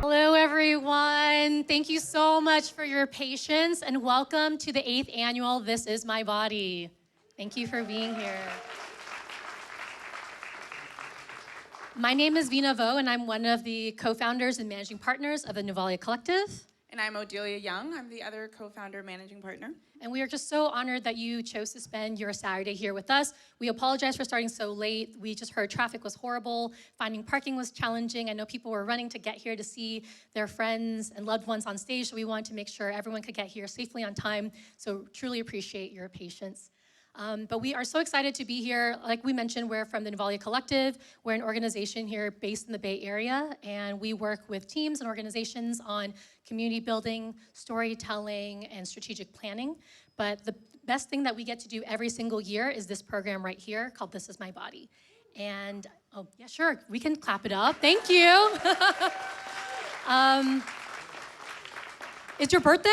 Hello, everyone. Thank you so much for your patience and welcome to the 8th annual This Is My Body. Thank you for being here. My name is Vina Vo, and I'm one of the co-founders and managing partners of the Nuvalia Collective. And I'm Odelia Young. I'm the other co-founder managing partner. And we are just so honored that you chose to spend your Saturday here with us. We apologize for starting so late. We just heard traffic was horrible. Finding parking was challenging. I know people were running to get here to see their friends and loved ones on stage, so we wanted to make sure everyone could get here safely on time. So truly appreciate your patience. But we are so excited to be here. Like we mentioned, we're from the Nuvalia Collective. We're an organization here based in the Bay Area, and we work with teams and organizations on community building, storytelling, and strategic planning. But the best thing that we get to do every single year is this program right here called This Is My Body. And, oh, yeah, sure, we can clap it up. Thank you. It's your birthday?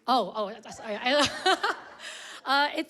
Sorry.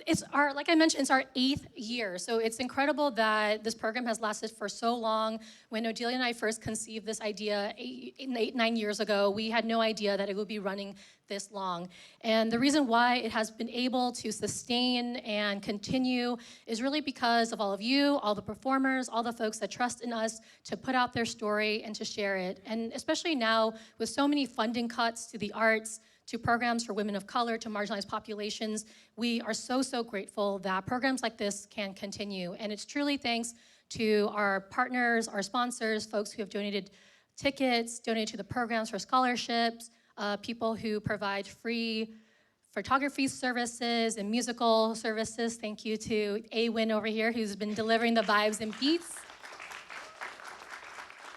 It's our, like I mentioned, it's our 8th year. So it's incredible that this program has lasted for so long. When Odelia and I first conceived this idea 9 years ago, we had no idea that it would be running this long. And the reason why it has been able to sustain and continue is really because of all of you, all the performers, all the folks that trust in us to put out their story and to share it. And especially now with so many funding cuts to the arts, to programs for women of color, to marginalized populations, we are so, so grateful that programs like this can continue. And it's truly thanks to our partners, our sponsors, folks who have donated tickets, donated to the programs for scholarships, people who provide free photography services and musical services. Thank you to A-Win over here, who's been delivering the vibes and beats.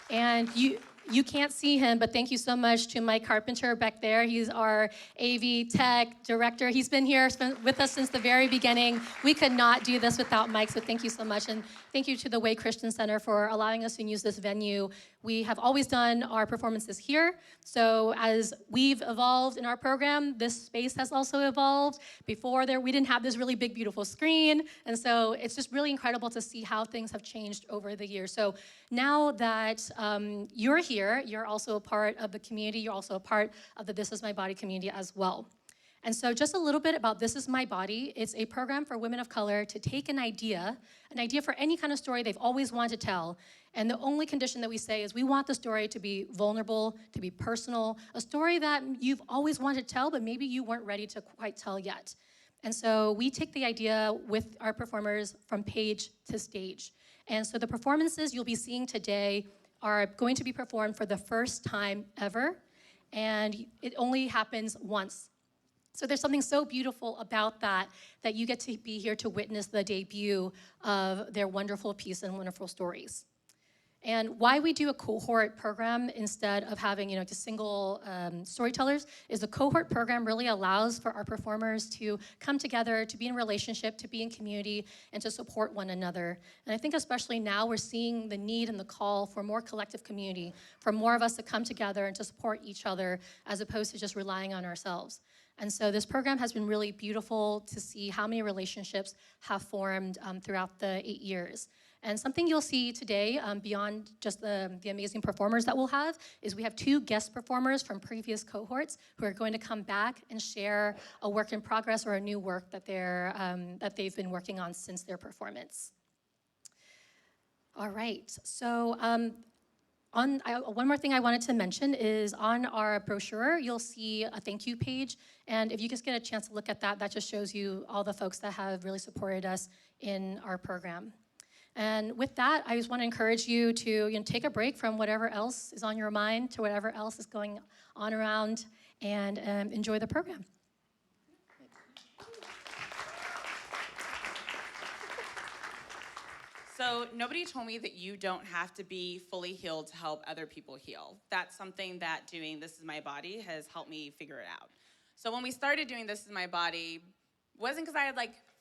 And you can't see him, but thank you so much to Mike Carpenter back there. He's our AV tech director. He's been here with us since the very beginning. We could not do this without Mike, so thank you so much. And thank you to the Way Christian Center for allowing us to use this venue. We have always done our performances here. So as we've evolved in our program, this space has also evolved. Before there, we didn't have this really big, beautiful screen. And so it's just really incredible to see how things have changed over the years. So now that you're here, you're also a part of the community. You're also a part of the This Is My Body community as well. And so just a little bit about This Is My Body. It's a program for women of color to take an idea for any kind of story they've always wanted to tell. And the only condition that we say is we want the story to be vulnerable, to be personal, a story that you've always wanted to tell, but maybe you weren't ready to quite tell yet. And so we take the idea with our performers from page to stage. And so the performances you'll be seeing today are going to be performed for the first time ever, and it only happens once. So there's something so beautiful about that you get to be here to witness the debut of their wonderful piece and wonderful stories. And why we do a cohort program instead of having just single storytellers is the cohort program really allows for our performers to come together, to be in relationship, to be in community, and to support one another. And I think especially now we're seeing the need and the call for more collective community, for more of us to come together and to support each other as opposed to just relying on ourselves. And so this program has been really beautiful to see how many relationships have formed throughout the 8 years. And something you'll see today, beyond just the amazing performers that we'll have, is we have 2 guest performers from previous cohorts who are going to come back and share a work in progress or a new work that they've been working on since their performance. All right, so one more thing I wanted to mention is on our brochure, you'll see a thank you page. And if you just get a chance to look at that, that just shows you all the folks that have really supported us in our program. And with that, I just want to encourage you to take a break from whatever else is on your mind to whatever else is going on around and enjoy the program. So nobody told me that you don't have to be fully healed to help other people heal. That's something that doing This Is My Body has helped me figure it out. So when we started doing This Is My Body, wasn't because I had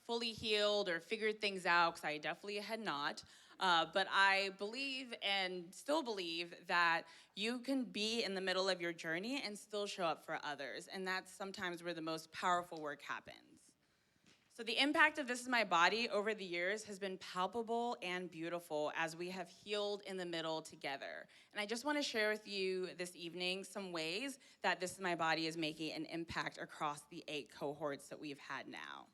fully healed or figured things out, because I definitely had not. But I believe and still believe that you can be in the middle of your journey and still show up for others. And that's sometimes where the most powerful work happens. So the impact of This Is My Body over the years has been palpable and beautiful as we have healed in the middle together. And I just want to share with you this evening some ways that This Is My Body is making an impact across the 8 cohorts that we've had now.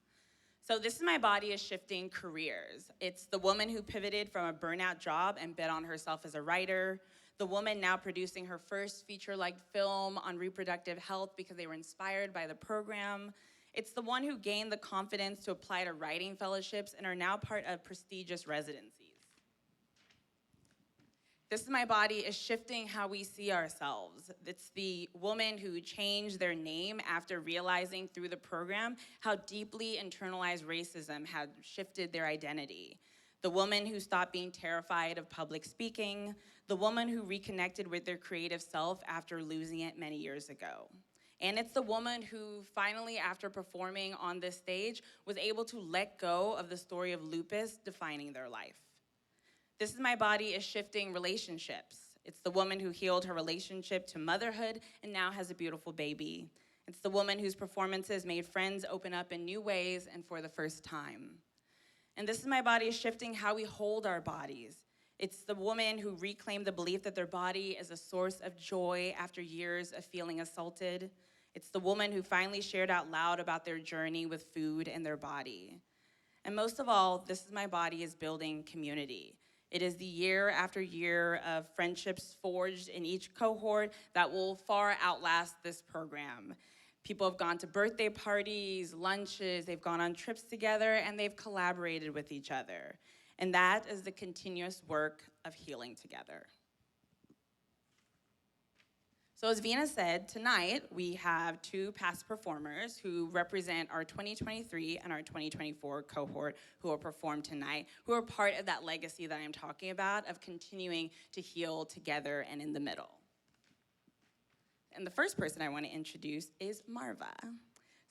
So This Is My Body is shifting careers. It's the woman who pivoted from a burnout job and bet on herself as a writer, the woman now producing her first feature-length film on reproductive health because they were inspired by the program. It's the one who gained the confidence to apply to writing fellowships and are now part of prestigious residencies. This Is My Body is shifting how we see ourselves. It's the woman who changed their name after realizing through the program how deeply internalized racism had shifted their identity. The woman who stopped being terrified of public speaking. The woman who reconnected with their creative self after losing it many years ago. And it's the woman who finally, after performing on this stage, was able to let go of the story of lupus defining their life. This Is My Body is shifting relationships. It's the woman who healed her relationship to motherhood and now has a beautiful baby. It's the woman whose performances made friends open up in new ways and for the first time. And This Is My Body is shifting how we hold our bodies. It's the woman who reclaimed the belief that their body is a source of joy after years of feeling assaulted. It's the woman who finally shared out loud about their journey with food and their body. And most of all, This Is My Body is building community. It is the year after year of friendships forged in each cohort that will far outlast this program. People have gone to birthday parties, lunches, they've gone on trips together, and they've collaborated with each other. And that is the continuous work of healing together. So as Vina said, tonight we have 2 past performers who represent our 2023 and our 2024 cohort who will perform tonight, who are part of that legacy that I'm talking about of continuing to heal together and in the middle. And the first person I want to introduce is Marvah.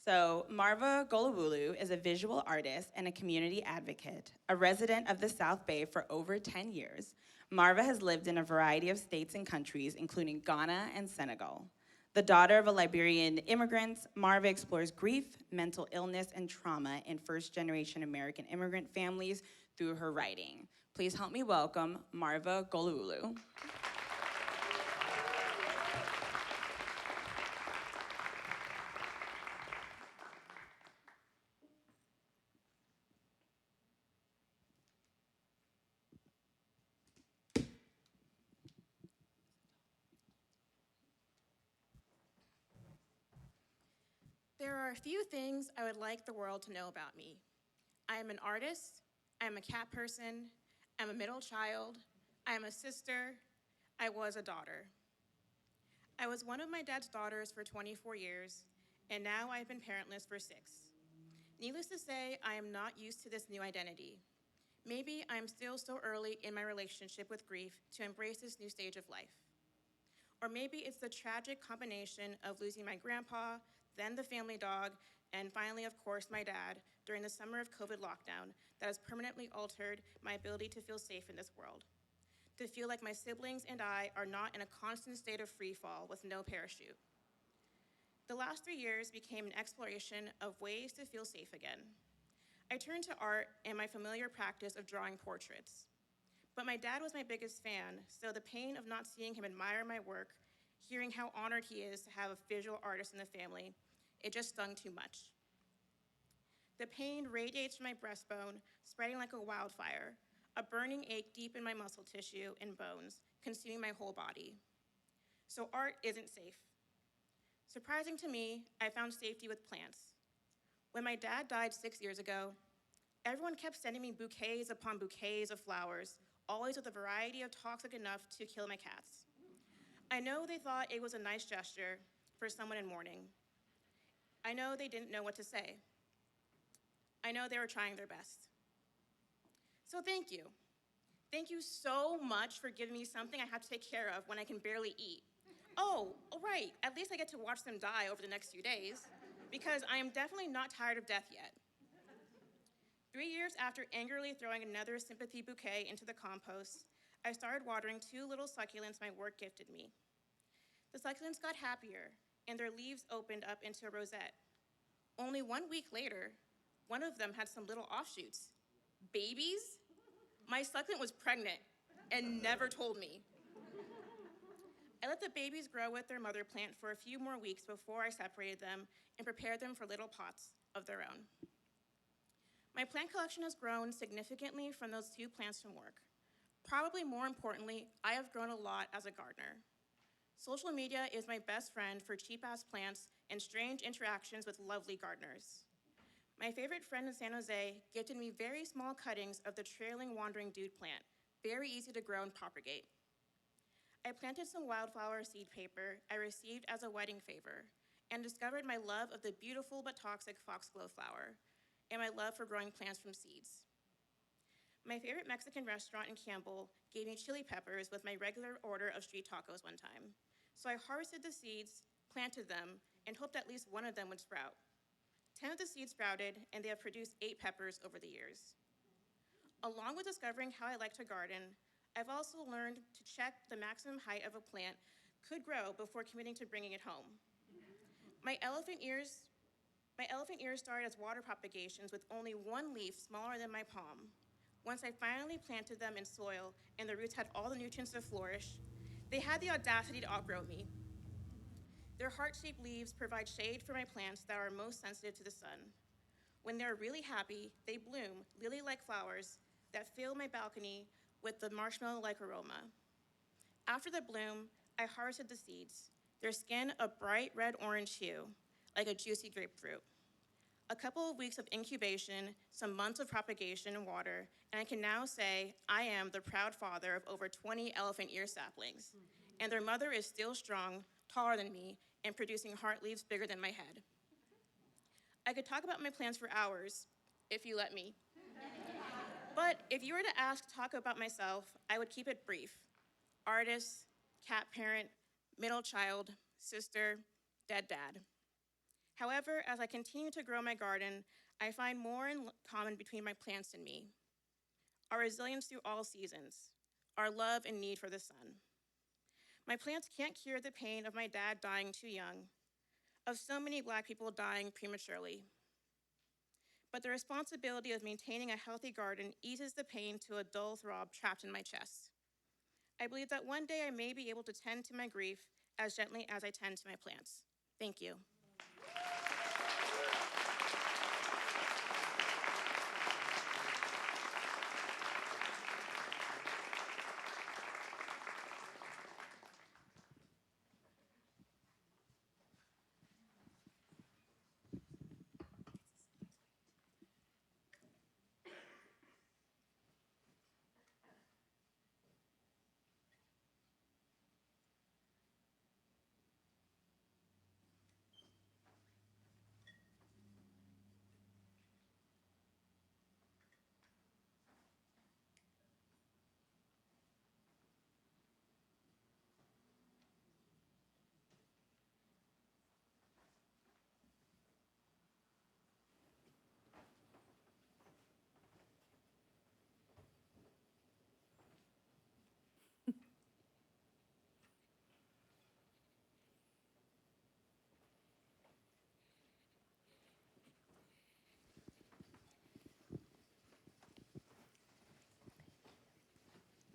So Marvah Gorlorwulu is a visual artist and a community advocate, a resident of the South Bay for over 10 years. Marvah has lived in a variety of states and countries, including Ghana and Senegal. The daughter of a Liberian immigrant, Marvah explores grief, mental illness, and trauma in first-generation American immigrant families through her writing. Please help me welcome Marvah Gorlorwulu. There are a few things I would like the world to know about me. I am an artist, I am a cat person, I'm a middle child, I am a sister, I was a daughter. I was one of my dad's daughters for 24 years, and now I've been parentless for 6. Needless to say, I am not used to this new identity. Maybe I'm still so early in my relationship with grief to embrace this new stage of life. Or maybe it's the tragic combination of losing my grandpa, then the family dog, and finally, of course, my dad during the summer of COVID lockdown that has permanently altered my ability to feel safe in this world. To feel like my siblings and I are not in a constant state of free fall with no parachute. The last 3 years became an exploration of ways to feel safe again. I turned to art and my familiar practice of drawing portraits. But my dad was my biggest fan, so the pain of not seeing him admire my work, hearing how honored he is to have a visual artist in the family, it just stung too much. The pain radiates from my breastbone, spreading like a wildfire, a burning ache deep in my muscle tissue and bones, consuming my whole body. So art isn't safe. Surprising to me, I found safety with plants. When my dad died 6 years ago, everyone kept sending me bouquets upon bouquets of flowers, always with a variety of toxic enough to kill my cats. I know they thought it was a nice gesture for someone in mourning. I know they didn't know what to say. I know they were trying their best. So thank you. Thank you so much for giving me something I have to take care of when I can barely eat. Oh, right, at least I get to watch them die over the next few days, because I am definitely not tired of death yet. 3 years after angrily throwing another sympathy bouquet into the compost, I started watering 2 little succulents my work gifted me. The succulents got happier, and their leaves opened up into a rosette. Only 1 week later, one of them had some little offshoots. Babies? My succulent was pregnant and never told me. I let the babies grow with their mother plant for a few more weeks before I separated them and prepared them for little pots of their own. My plant collection has grown significantly from those 2 plants from work. Probably more importantly, I have grown a lot as a gardener. Social media is my best friend for cheap-ass plants and strange interactions with lovely gardeners. My favorite friend in San Jose gifted me very small cuttings of the trailing wandering dude plant, very easy to grow and propagate. I planted some wildflower seed paper I received as a wedding favor and discovered my love of the beautiful but toxic foxglove flower and my love for growing plants from seeds. My favorite Mexican restaurant in Campbell gave me chili peppers with my regular order of street tacos one time. So I harvested the seeds, planted them, and hoped at least one of them would sprout. 10 of the seeds sprouted, and they have produced 8 peppers over the years. Along with discovering how I like to garden, I've also learned to check the maximum height of a plant could grow before committing to bringing it home. My elephant ears started as water propagations with only 1 leaf smaller than my palm. Once I finally planted them in soil and the roots had all the nutrients to flourish, they had the audacity to outgrow me. Their heart-shaped leaves provide shade for my plants that are most sensitive to the sun. When they're really happy, they bloom lily-like flowers that fill my balcony with the marshmallow-like aroma. After the bloom, I harvested the seeds, their skin a bright red-orange hue, like a juicy grapefruit. A couple of weeks of incubation, some months of propagation and water, and I can now say I am the proud father of over 20 elephant ear saplings, and their mother is still strong, taller than me, and producing heart leaves bigger than my head. I could talk about my plants for hours, if you let me. But if you were to talk about myself, I would keep it brief. Artist, cat parent, middle child, sister, dead dad. However, as I continue to grow my garden, I find more in common between my plants and me. Our resilience through all seasons, our love and need for the sun. My plants can't cure the pain of my dad dying too young, of so many Black people dying prematurely. But the responsibility of maintaining a healthy garden eases the pain to a dull throb trapped in my chest. I believe that one day I may be able to tend to my grief as gently as I tend to my plants. Thank you.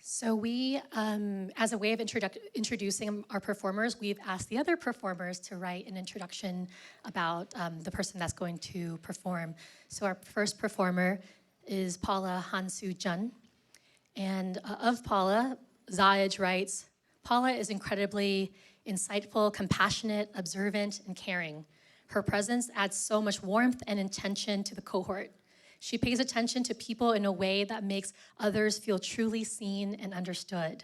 So we, as a way of introducing our performers, we've asked the other performers to write an introduction about the person that's going to perform. So our first performer is Paula Junn. And of Paula, xahej writes, Paula is incredibly insightful, compassionate, observant, and caring. Her presence adds so much warmth and intention to the cohort. She pays attention to people in a way that makes others feel truly seen and understood.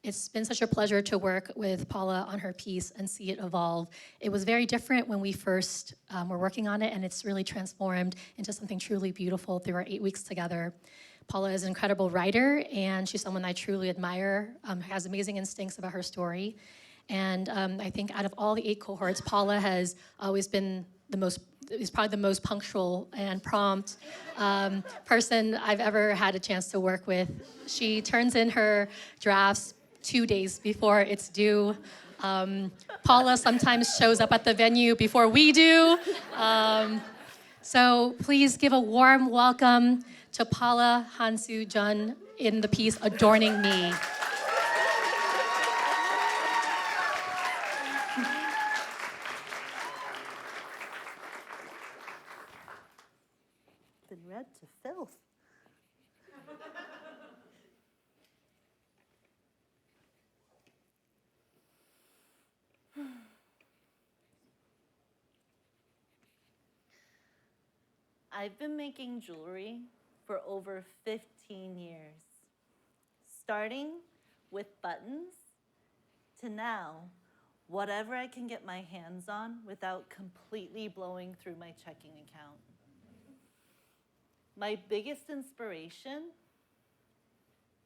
It's been such a pleasure to work with Paula on her piece and see it evolve. It was very different when we first were working on it, and it's really transformed into something truly beautiful through our 8 weeks together. Paula is an incredible writer, and she's someone I truly admire, has amazing instincts about her story. And I think out of all the 8 cohorts, Paula has always been is probably the most punctual and prompt person I've ever had a chance to work with. She turns in her drafts 2 days before it's due. Paula sometimes shows up at the venue before we do. So please give a warm welcome to Paula, Hansu, Junn in the piece Adorning Me. Been read to filth. I've been making jewelry for over 15 years, starting with buttons to now, whatever I can get my hands on without completely blowing through my checking account. My biggest inspiration,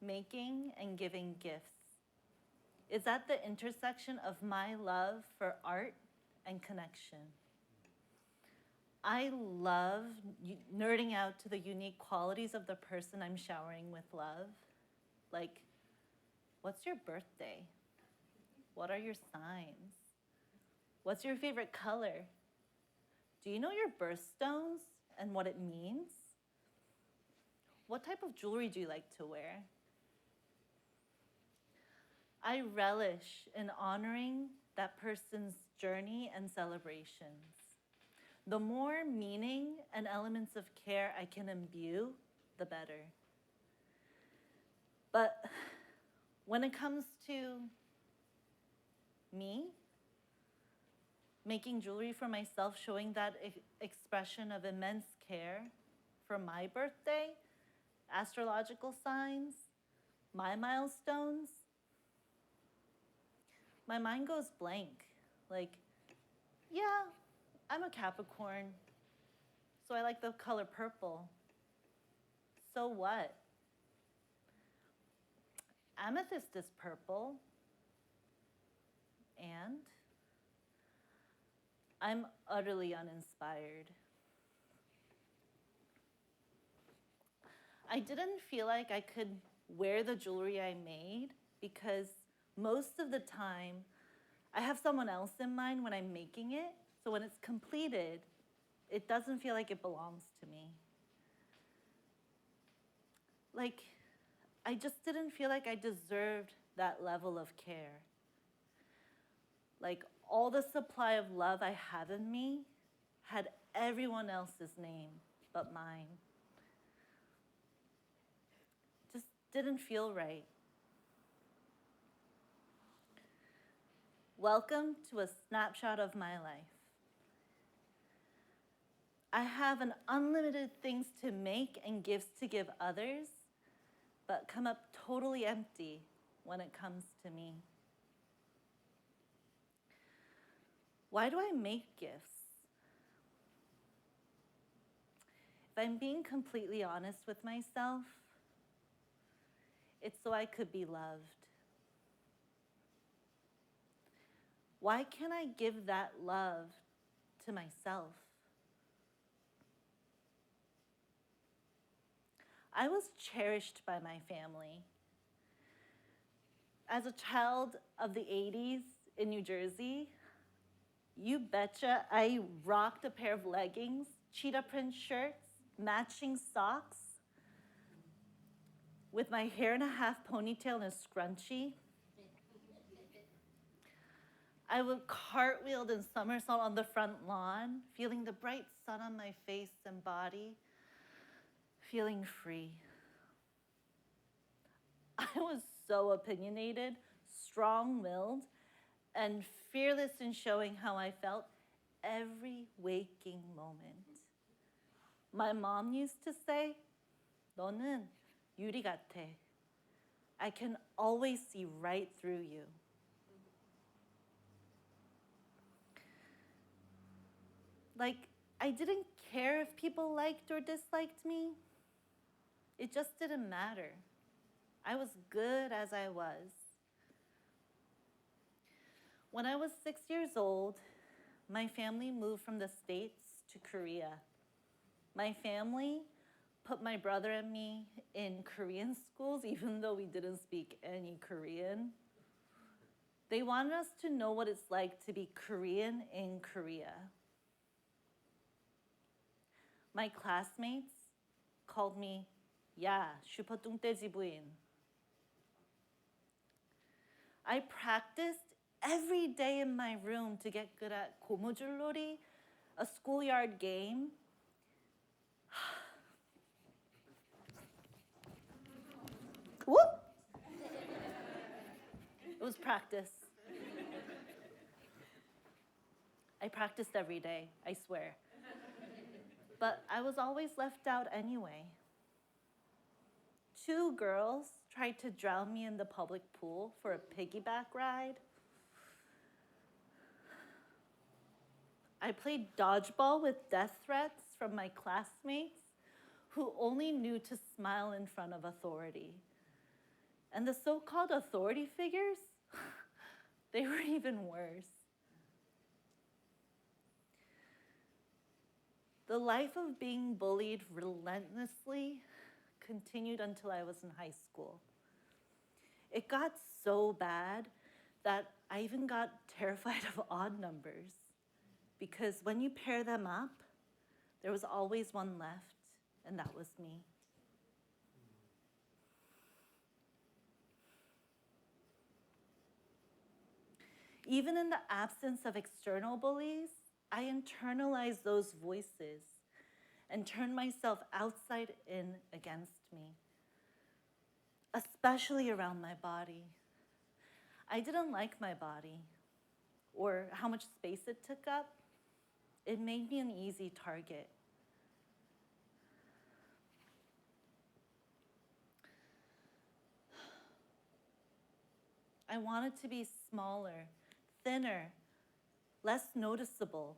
making and giving gifts, is at the intersection of my love for art and connection. I love nerding out to the unique qualities of the person I'm showering with love. Like, what's your birthday? What are your signs? What's your favorite color? Do you know your birthstones and what it means? What type of jewelry do you like to wear? I relish in honoring that person's journey and celebrations. The more meaning and elements of care I can imbue, the better. But when it comes to me, making jewelry for myself, showing that expression of immense care for my birthday, astrological signs, my milestones, my mind goes blank. Like, yeah, I'm a Capricorn, so I like the color purple. So what? Amethyst is purple, and I'm utterly uninspired. I didn't feel like I could wear the jewelry I made because most of the time I have someone else in mind when I'm making it. So when it's completed, it doesn't feel like it belongs to me. Like, I just didn't feel like I deserved that level of care. Like, all the supply of love I have in me had everyone else's name but mine. Just didn't feel right. Welcome to a snapshot of my life. I have an unlimited things to make and gifts to give others, but come up totally empty when it comes to me. Why do I make gifts? If I'm being completely honest with myself, it's so I could be loved. Why can't I give that love to myself? I was cherished by my family. As a child of the 80s in New Jersey, you betcha I rocked a pair of leggings, cheetah print shirts, matching socks, with my hair in a half ponytail and a scrunchie. I would cartwheel and somersault on the front lawn, feeling the bright sun on my face and body, feeling free. I was so opinionated, strong-willed, and fearless in showing how I felt every waking moment. My mom used to say, 너는 유리 같아. I can always see right through you. Like, I didn't care if people liked or disliked me. It just didn't matter. I was good as I was. When I was 6 years old, my family moved from the States to Korea. My family put my brother and me in Korean schools, even though we didn't speak any Korean. They wanted us to know what it's like to be Korean in Korea. My classmates called me, "야, 슈퍼 뚱떼지 부인." I practiced every day in my room to get good at 고무줄놀이, a schoolyard game. Whoop! It was practice. I practiced every day, I swear. But I was always left out anyway. 2 girls tried to drown me in the public pool for a piggyback ride. I played dodgeball with death threats from my classmates who only knew to smile in front of authority. And the so-called authority figures, they were even worse. The life of being bullied relentlessly continued until I was in high school. It got so bad that I even got terrified of odd numbers, because when you pair them up, there was always one left, and that was me. Even in the absence of external bullies, I internalized those voices and turned myself outside in against me, especially around my body. I didn't like my body or how much space it took up. It made me an easy target. I wanted to be smaller, thinner, less noticeable.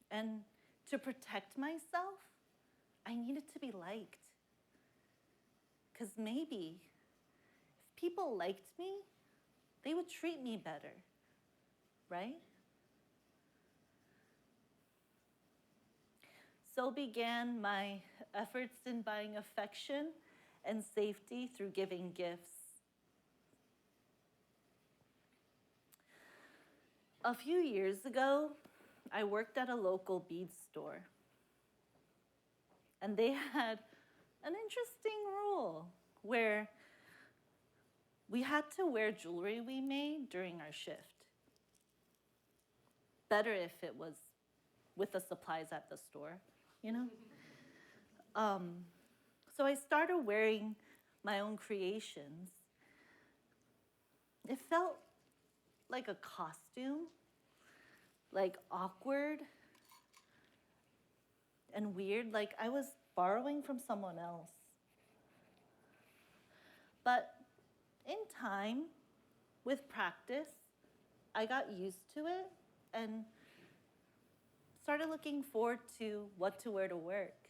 And to protect myself, I needed to be liked. Because maybe if people liked me, they would treat me better, right? So began my efforts in buying affection and safety through giving gifts. A few years ago, I worked at a local bead store. And they had an interesting rule where we had to wear jewelry we made during our shift. Better if it was with the supplies at the store, you know? So I started wearing my own creations. It felt like a costume, like awkward and weird, like I was borrowing from someone else. But in time, with practice, I got used to it and started looking forward to what to wear to work.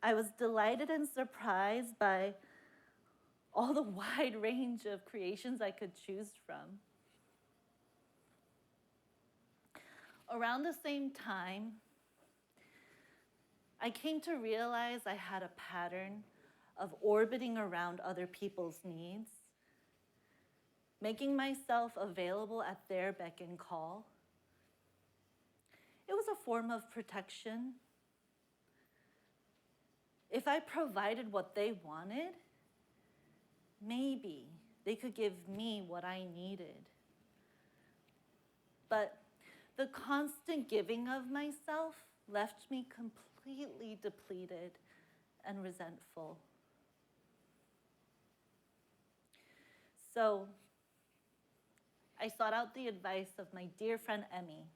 I was delighted and surprised by all the wide range of creations I could choose from. Around the same time, I came to realize I had a pattern of orbiting around other people's needs, making myself available at their beck and call. It was a form of protection. If I provided what they wanted, maybe they could give me what I needed. But the constant giving of myself left me completely depleted and resentful. So I sought out the advice of my dear friend Emmy,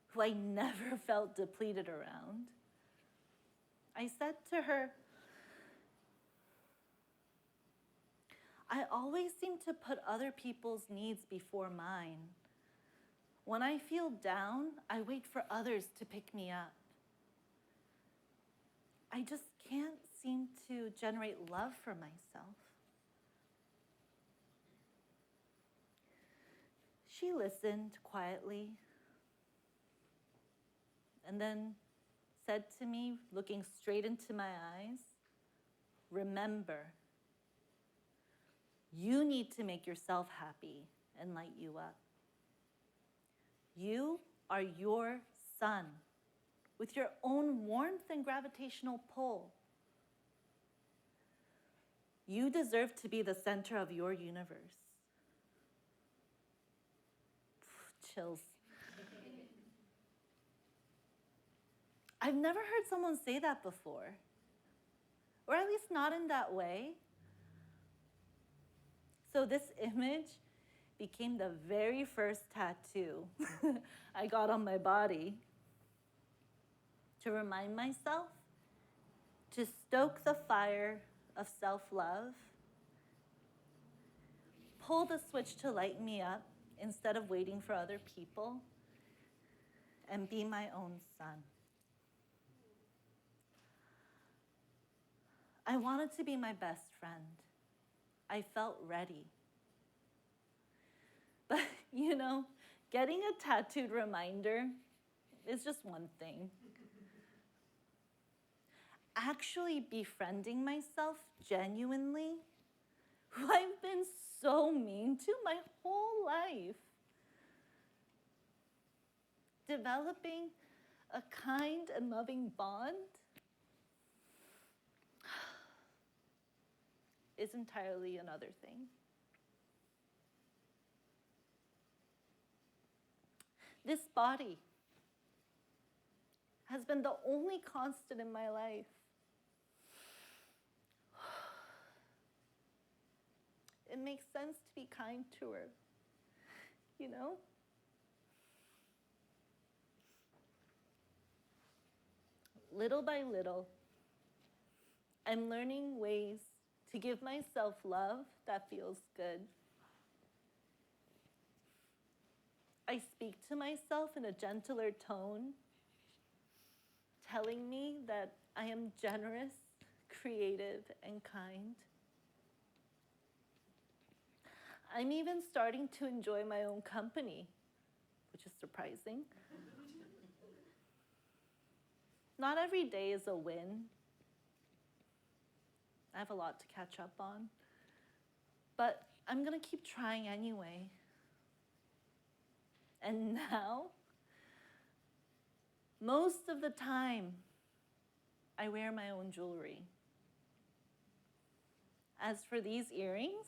who I never felt depleted around. I said to her, I always seem to put other people's needs before mine. When I feel down, I wait for others to pick me up. I just can't seem to generate love for myself. She listened quietly and then said to me, looking straight into my eyes, remember, you need to make yourself happy and light you up. You are your sun with your own warmth and gravitational pull. You deserve to be the center of your universe. Chills. I've never heard someone say that before, or at least not in that way. So this image became the very first tattoo I got on my body to remind myself to stoke the fire of self-love, pull the switch to light me up instead of waiting for other people, and be my own sun. I wanted to be my best friend. I felt ready. But, you know, getting a tattooed reminder is just one thing. Actually befriending myself genuinely, who I've been so mean to my whole life, developing a kind and loving bond is entirely another thing. This body has been the only constant in my life. It makes sense to be kind to her, you know? Little by little, I'm learning ways to give myself love that feels good. I speak to myself in a gentler tone, telling me that I am generous, creative, and kind. I'm even starting to enjoy my own company, which is surprising. Not every day is a win. I have a lot to catch up on, but I'm gonna keep trying anyway. And now, most of the time, I wear my own jewelry. As for these earrings,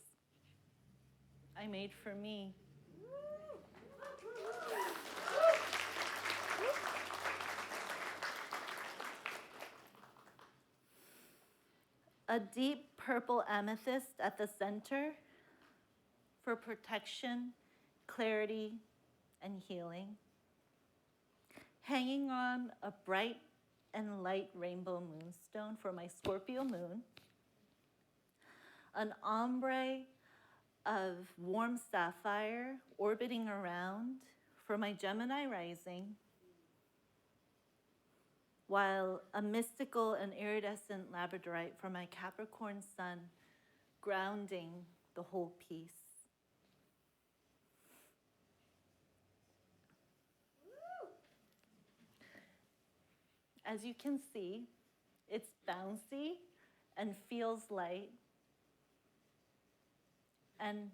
I made for me. A deep purple amethyst at the center for protection, clarity, and healing. Hanging on a bright and light rainbow moonstone for my Scorpio moon. An ombre of warm sapphire orbiting around for my Gemini rising, while a mystical and iridescent labradorite for my Capricorn sun, grounding the whole piece. As you can see, it's bouncy and feels light. And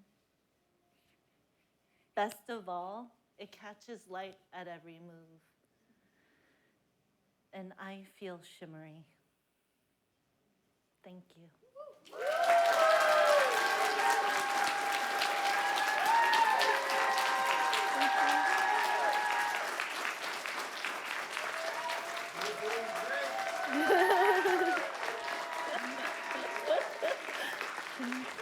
best of all, it catches light at every move. And I feel shimmery. Thank you. Thank you.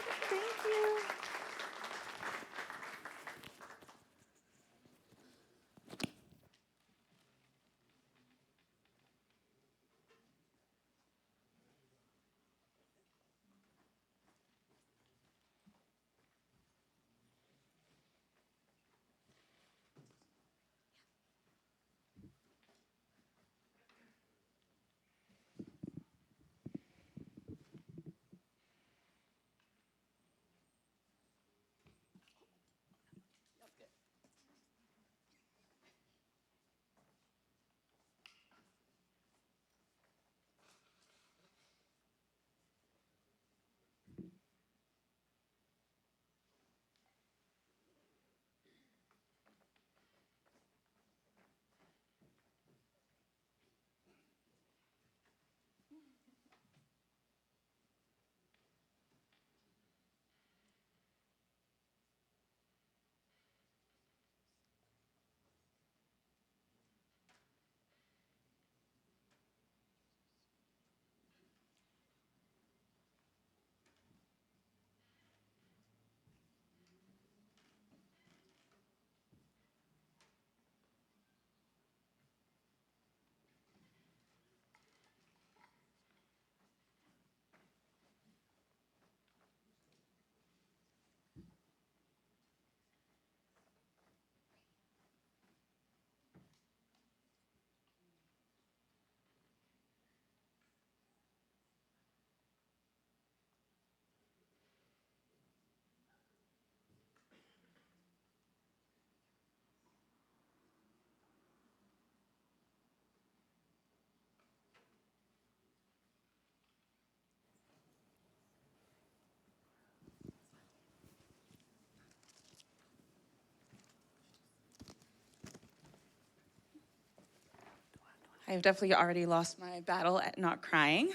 I've definitely already lost my battle at not crying.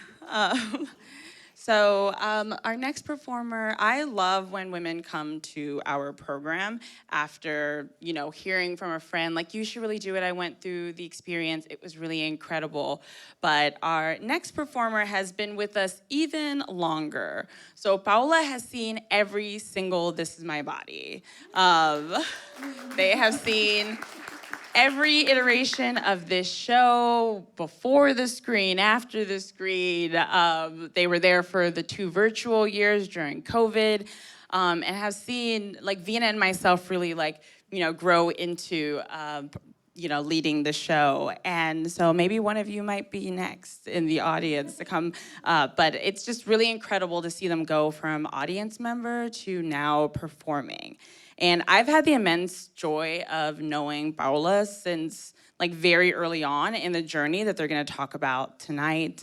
So our next performer, I love when women come to our program after, hearing from a friend, like, you should really do it. I went through the experience. It was really incredible. But our next performer has been with us even longer. So Paula has seen every single This Is My Body. They have seen every iteration of this show, before the screen, after the screen. They were there for the 2 virtual years during COVID, and have seen, like, Vina and myself really, grow into, leading the show. And so maybe one of you might be next in the audience to come. But it's just really incredible to see them go from audience member to now performing. And I've had the immense joy of knowing Paula since, like, very early on in the journey that they're gonna talk about tonight.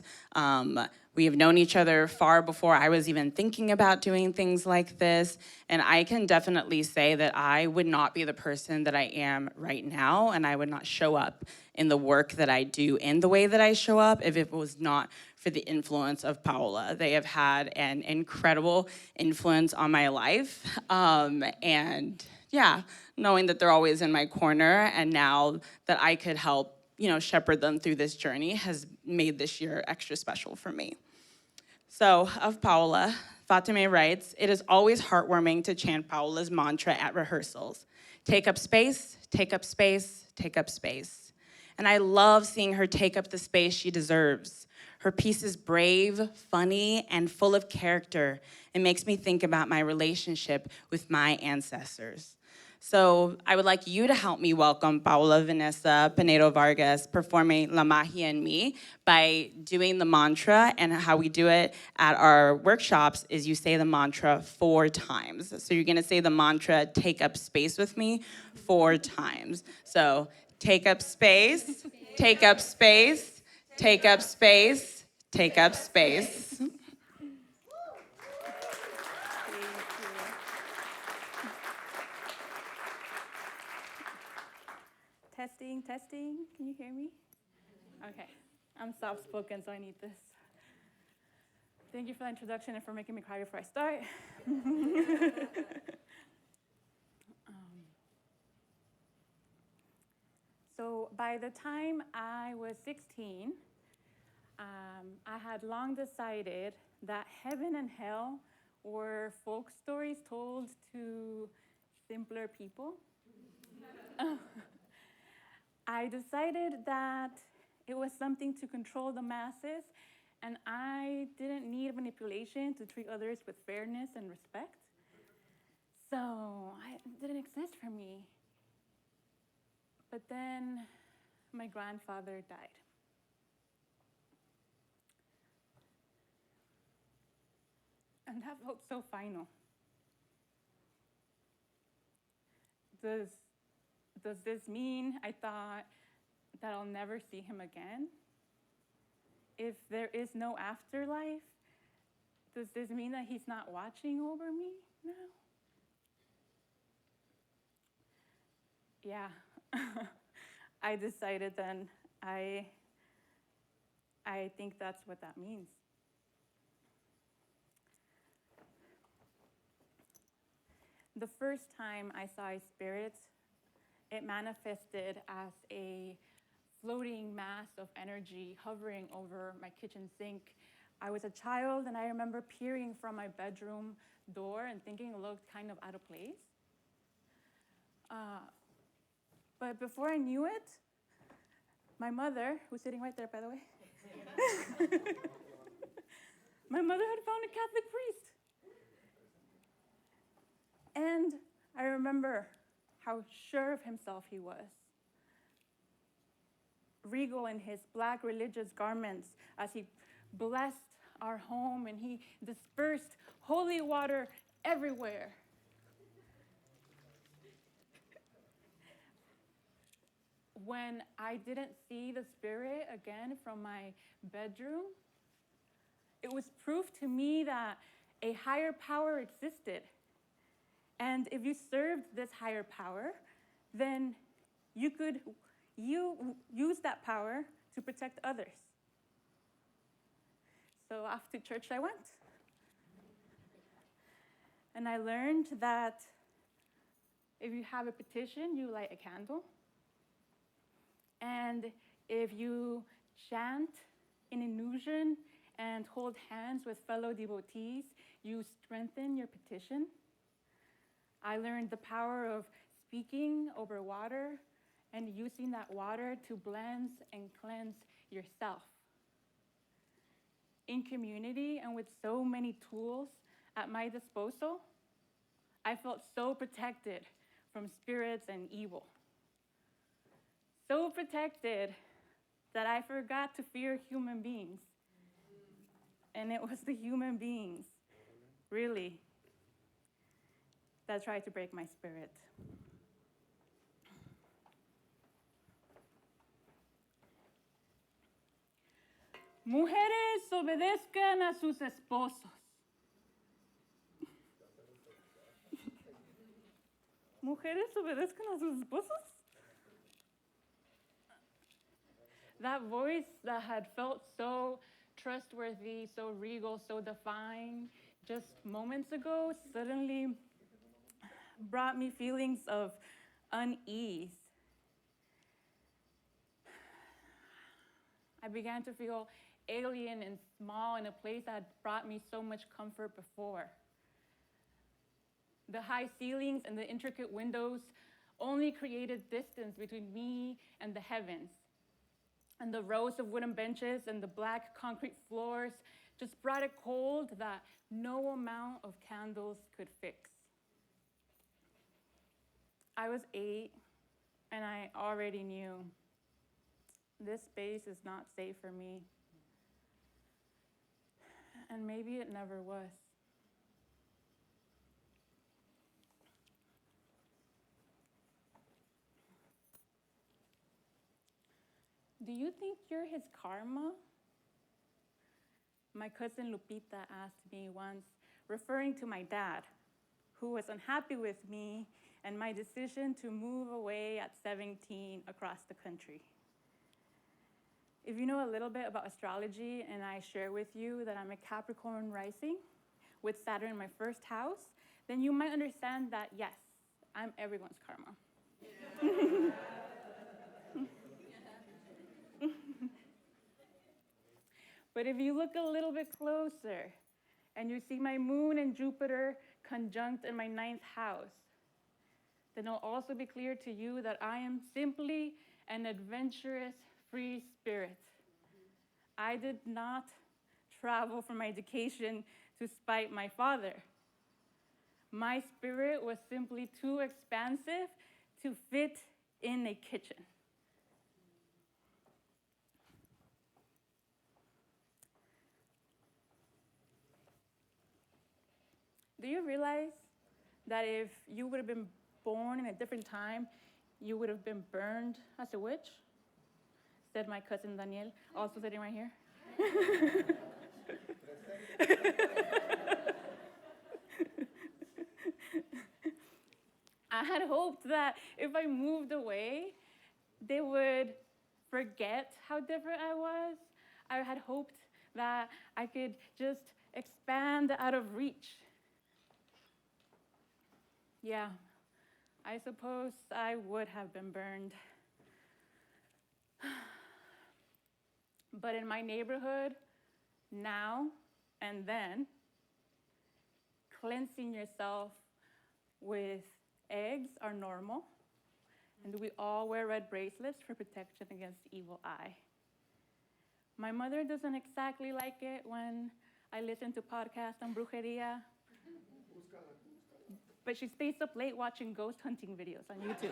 We have known each other far before I was even thinking about doing things like this. And I can definitely say that I would not be the person that I am right now, and I would not show up in the work that I do in the way that I show up if it was not for the influence of Paola. They have had an incredible influence on my life. And yeah, knowing that they're always in my corner, and now that I could help, shepherd them through this journey has made this year extra special for me. So, of Paola, Fateme writes, "It is always heartwarming to chant Paola's mantra at rehearsals. Take up space, take up space, take up space. And I love seeing her take up the space she deserves. Her piece is brave, funny, and full of character. It makes me think about my relationship with my ancestors." So I would like you to help me welcome Paula, Vanessa, Pinedo-Vargas performing La Magia en Mi by doing the mantra. And how we do it at our workshops is you say the mantra 4 times. So you're gonna say the mantra, take up space with me 4 times. So take up space, take up space, take up space, take up space. Testing, testing. Can you hear me? Okay. I'm soft-spoken, so I need this. Thank you for the introduction and for making me cry before I start. So by the time I was 16, I had long decided that heaven and hell were folk stories told to simpler people. I decided that it was something to control the masses, and I didn't need manipulation to treat others with fairness and respect. So it didn't exist for me. But then my grandfather died. And that felt so final. Does this mean I thought that I'll never see him again? If there is no afterlife, does this mean that he's not watching over me now? Yeah, I decided then I think that's what that means. The first time I saw a spirit, it manifested as a floating mass of energy hovering over my kitchen sink. I was a child, and I remember peering from my bedroom door and thinking it looked kind of out of place. But before I knew it, my mother, who's sitting right there, by the way, my mother had found a Catholic priest. And I remember how sure of himself he was. Regal in his black religious garments as he blessed our home, and he dispersed holy water everywhere. When I didn't see the spirit again from my bedroom, it was proof to me that a higher power existed. And if you served this higher power, then you could use that power to protect others. So off to church I went. And I learned that if you have a petition, you light a candle. And if you chant in illusion and hold hands with fellow devotees, you strengthen your petition. I learned the power of speaking over water and using that water to bless and cleanse yourself. In community and with so many tools at my disposal, I felt so protected from spirits and evil. So protected that I forgot to fear human beings. And it was the human beings, really, that tried to break my spirit. Mujeres, obedezcan a sus esposos. Mujeres, obedezcan a sus esposos? That voice that had felt so trustworthy, so regal, so defined just moments ago suddenly brought me feelings of unease. I began to feel alien and small in a place that had brought me so much comfort before. The high ceilings and the intricate windows only created distance between me and the heavens. And the rows of wooden benches and the black concrete floors just brought a cold that no amount of candles could fix. I was 8, and I already knew this space is not safe for me. And maybe it never was. Do you think you're his karma? My cousin Lupita asked me once, referring to my dad, who was unhappy with me and my decision to move away at 17 across the country. If you know a little bit about astrology and I share with you that I'm a Capricorn rising with Saturn in my first house, then you might understand that, yes, I'm everyone's karma. But if you look a little bit closer and you see my moon and Jupiter conjunct in my 9th house, then it'll also be clear to you that I am simply an adventurous, free spirit. I did not travel for my education to spite my father. My spirit was simply too expansive to fit in a kitchen. Do you realize that if you would have been born in a different time, you would have been burned as a witch? Said my cousin Daniel, also sitting right here. I had hoped that if I moved away, they would forget how different I was. I had hoped that I could just expand out of reach. Yeah, I suppose I would have been burned. But in my neighborhood, now and then, cleansing yourself with eggs are normal, and we all wear red bracelets for protection against the evil eye. My mother doesn't exactly like it when I listen to podcasts on brujeria, but she stays up late watching ghost hunting videos on YouTube.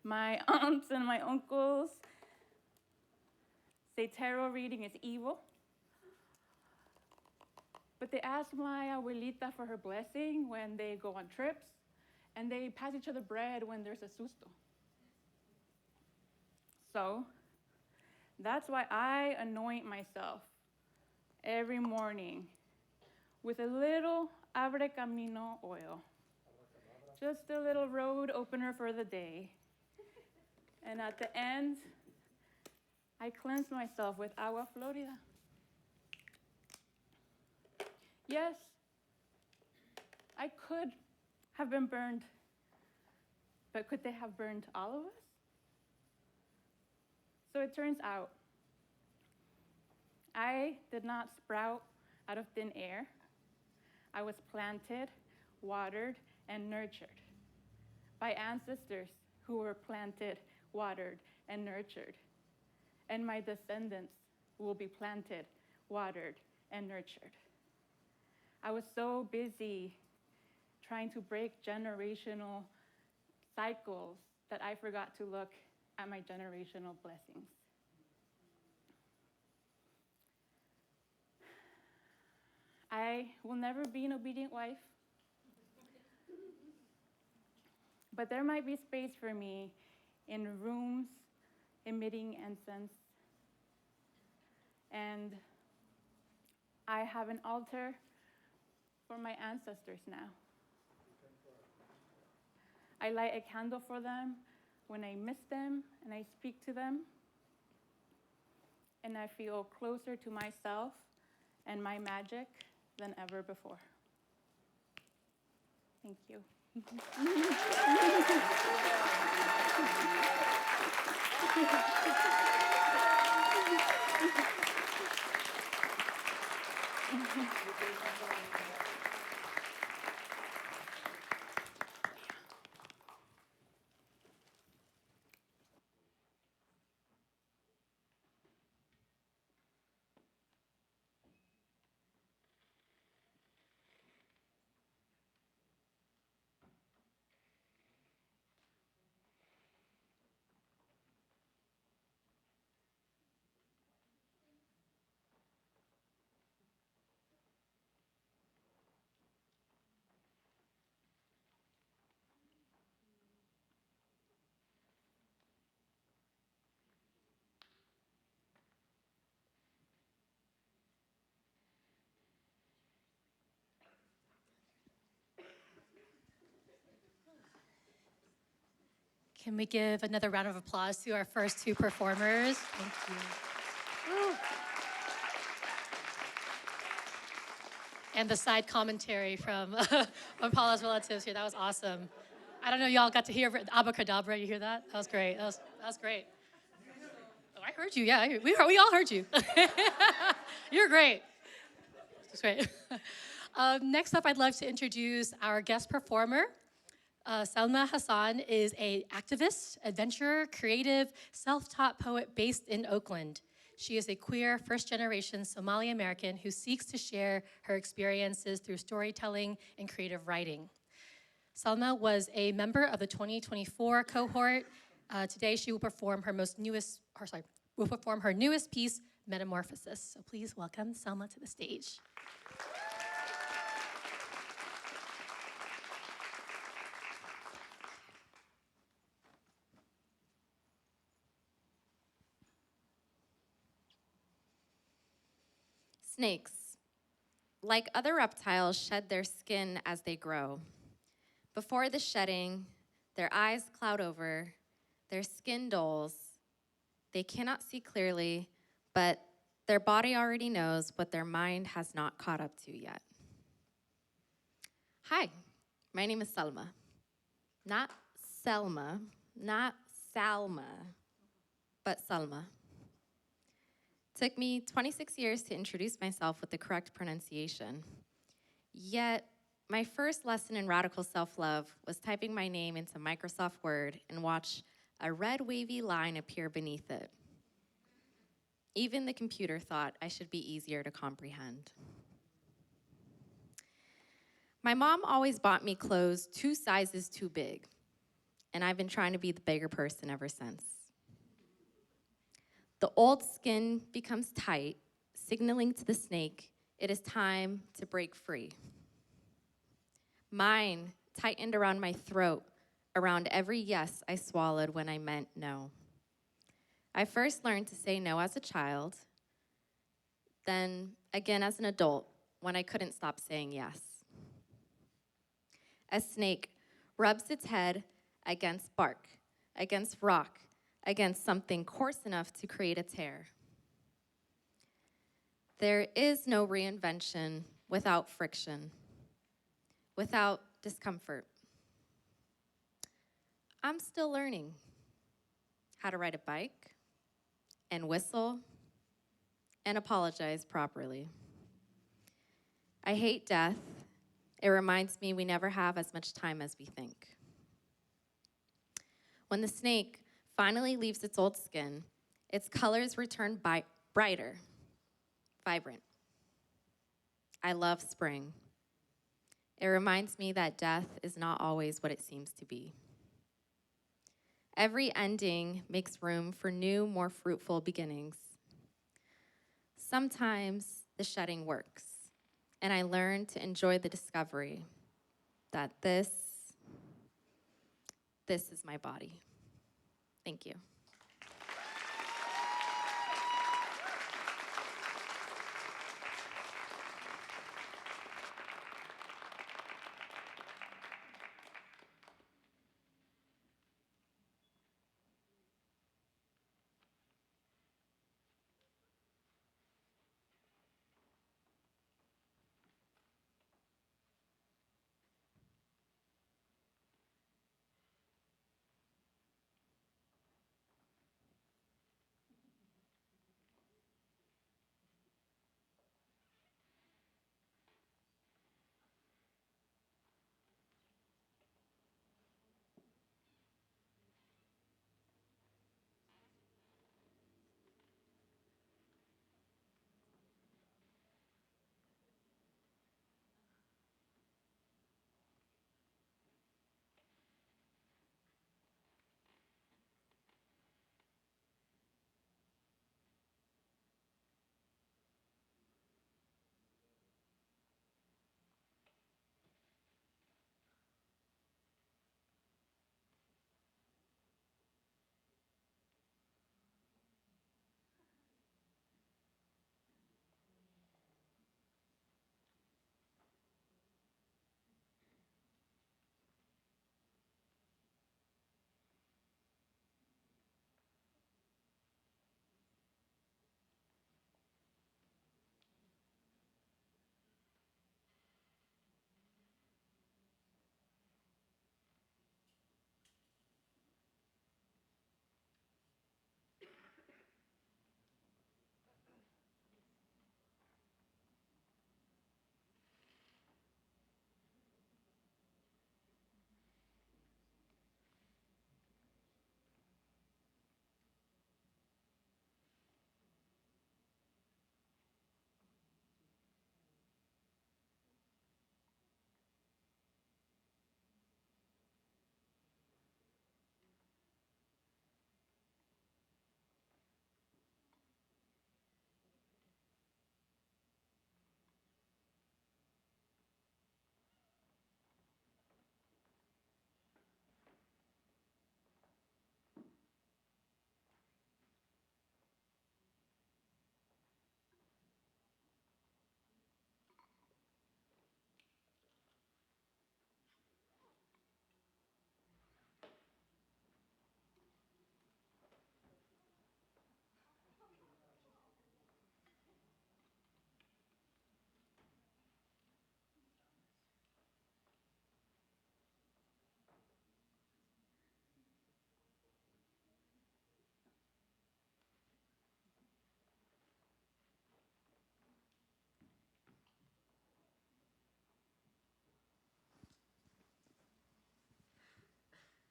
My aunts and my uncles say tarot reading is evil, but they ask my abuelita for her blessing when they go on trips, and they pass each other bread when there's a susto. So that's why I anoint myself every morning with a little abre camino oil. just a little road opener for the day. And at the end, I cleanse myself with agua florida. Yes, I could have been burned, but could they have burned all of us? So it turns out, I did not sprout out of thin air. I was planted, watered, and nurtured by ancestors who were planted, watered, and nurtured. And my descendants will be planted, watered, and nurtured. I was so busy trying to break generational cycles that I forgot to look at my generational blessings. I will never be an obedient wife, but there might be space for me in rooms emitting incense. And I have an altar for my ancestors now. I light a candle for them when I miss them and I speak to them. And I feel closer to myself and my magic than ever before. Thank you. Can we give another round of applause to our first two performers? Thank you. Woo. And the side commentary from Paula's relatives here, that was awesome. I don't know, y'all got to hear abracadabra, you hear that? That was great, that was great. Oh, I heard you, yeah, we all heard you. You're great. That's great. Next up, I'd love to introduce our guest performer. Salma Hassan is an activist, adventurer, creative, self-taught poet based in Oakland. She is a queer, first-generation Somali American who seeks to share her experiences through storytelling and creative writing. Salma was a member of the 2024 cohort. Today, she will perform her newest piece, Metamorphosis. So please welcome Salma to the stage. Snakes, like other reptiles, shed their skin as they grow. Before the shedding, their eyes cloud over, their skin dulls. They cannot see clearly, but their body already knows what their mind has not caught up to yet. Hi, my name is Salma. Not Selma, not Salma, but Salma. Took me 26 years to introduce myself with the correct pronunciation. Yet, my first lesson in radical self-love was typing my name into Microsoft Word and watch a red wavy line appear beneath it. Even the computer thought I should be easier to comprehend. My mom always bought me clothes 2 sizes too big, and I've been trying to be the bigger person ever since. The old skin becomes tight, signaling to the snake it is time to break free. Mine tightened around my throat, around every yes I swallowed when I meant no. I first learned to say no as a child, then again as an adult when I couldn't stop saying yes. A snake rubs its head against bark, against rock, against something coarse enough to create a tear. There is no reinvention without friction, without discomfort. I'm still learning how to ride a bike and whistle and apologize properly. I hate death. It reminds me we never have as much time as we think. When the snake finally leaves its old skin, its colors return brighter, vibrant. I love spring. It reminds me that death is not always what it seems to be. Every ending makes room for new, more fruitful beginnings. Sometimes the shedding works, and I learn to enjoy the discovery that this is my body. Thank you.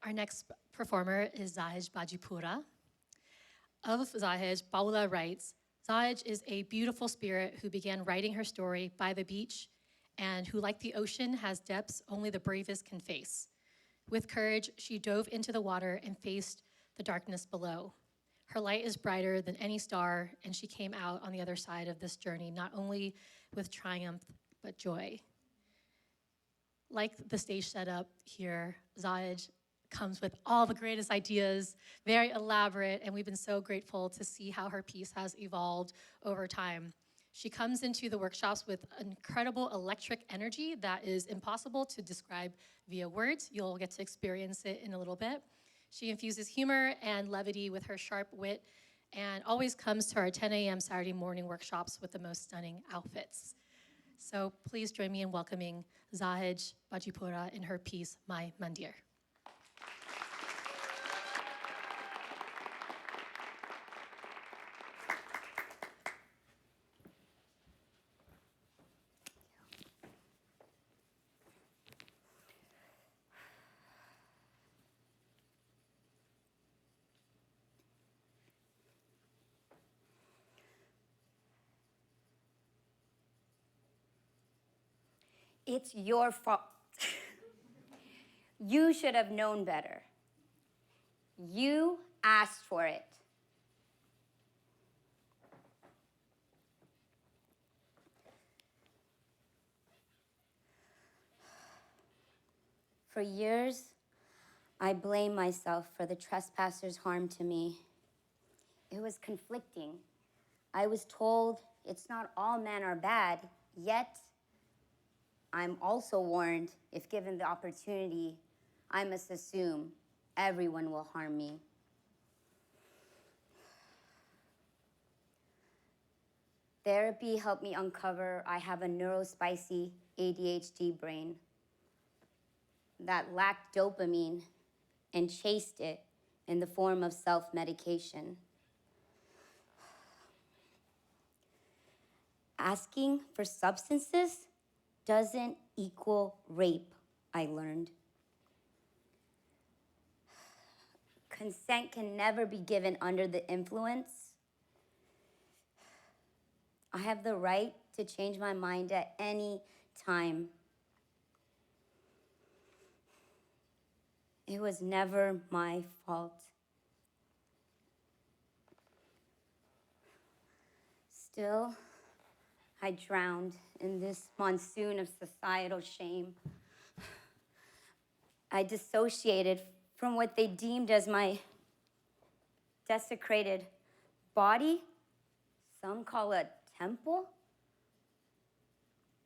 Our next performer is xahej bajipura. Of xahej, Paula writes, "Xahej is a beautiful spirit who began writing her story by the beach and who, like the ocean, has depths only the bravest can face. With courage, she dove into the water and faced the darkness below. Her light is brighter than any star, and she came out on the other side of this journey, not only with triumph, but joy." Like the stage setup here, xahej comes with all the greatest ideas, very elaborate, and we've been so grateful to see how her piece has evolved over time. She comes into the workshops with incredible electric energy that is impossible to describe via words. You'll get to experience it in a little bit. She infuses humor and levity with her sharp wit and always comes to our 10 a.m. Saturday morning workshops with the most stunning outfits. So please join me in welcoming Xahej Bajipura in her piece, My Mandir. It's your fault. You should have known better. You asked for it. For years, I blamed myself for the trespassers' harm to me. It was conflicting. I was told it's not all men are bad, yet I'm also warned, if given the opportunity, I must assume everyone will harm me. Therapy helped me uncover I have a neurospicy ADHD brain that lacked dopamine and chased it in the form of self-medication. Asking for substances doesn't equal rape, I learned. Consent can never be given under the influence. I have the right to change my mind at any time. It was never my fault. Still, I drowned in this monsoon of societal shame. I dissociated from what they deemed as my desecrated body. Some call it a temple.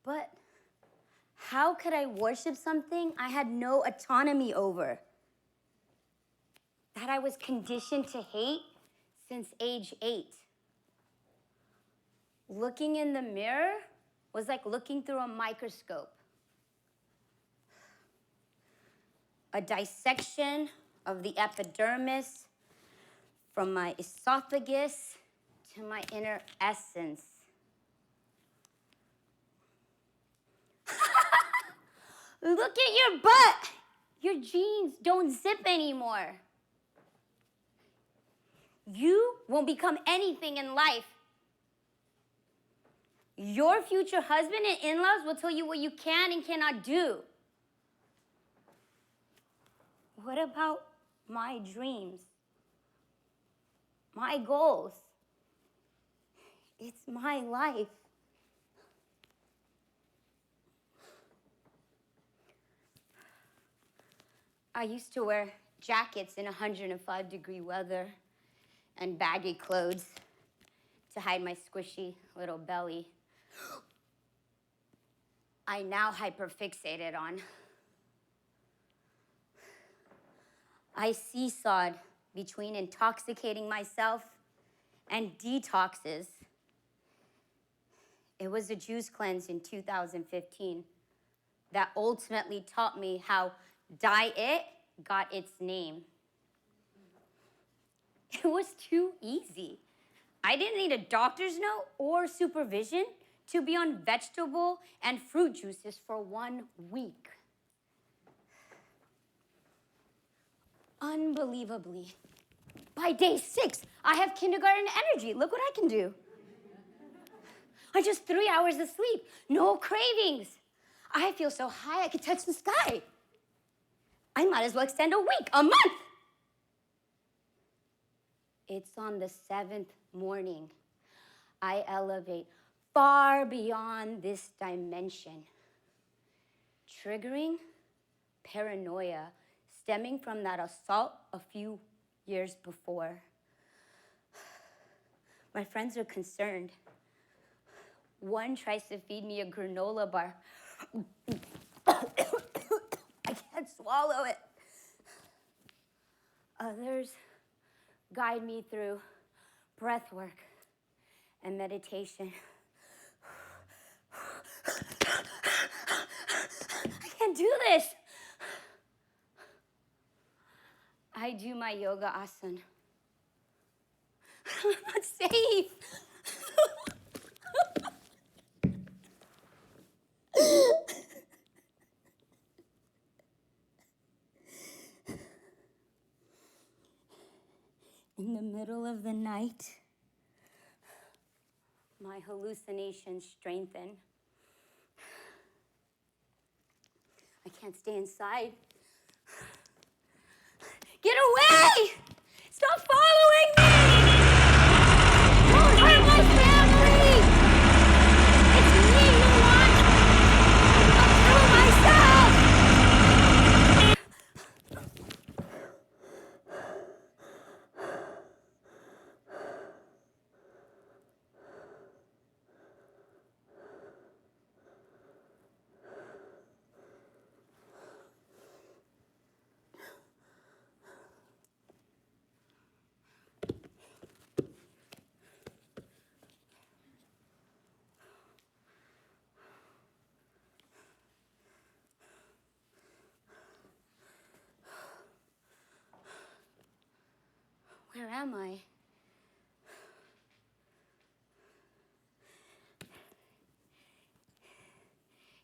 But how could I worship something I had no autonomy over? That I was conditioned to hate since age 8. Looking in the mirror was like looking through a microscope. A dissection of the epidermis from my esophagus to my inner essence. Look at your butt! Your jeans don't zip anymore. You won't become anything in life. Your future husband and in-laws will tell you what you can and cannot do. What about my dreams? My goals? It's my life. I used to wear jackets in 105-degree weather and baggy clothes to hide my squishy little belly. I now hyperfixated on. I seesawed between intoxicating myself and detoxes. It was a juice cleanse in 2015 that ultimately taught me how diet got its name. It was too easy. I didn't need a doctor's note or supervision to be on vegetable and fruit juices for 1 week. Unbelievably, by day 6, I have kindergarten energy. Look what I can do. On just 3 hours of sleep, no cravings. I feel so high I could touch the sky. I might as well extend a week, a month. It's on the 7th morning. I elevate far beyond this dimension, triggering paranoia stemming from that assault a few years before. My friends are concerned. One tries to feed me a granola bar. I can't swallow it. Others guide me through breath work and meditation. I can't do this. I do my yoga asana. I'm not safe. In the middle of the night, my hallucinations strengthen. I can't stay inside. Get away! Stop following me! Don't hurt my family! It's me you want! I'll kill myself! Where am I?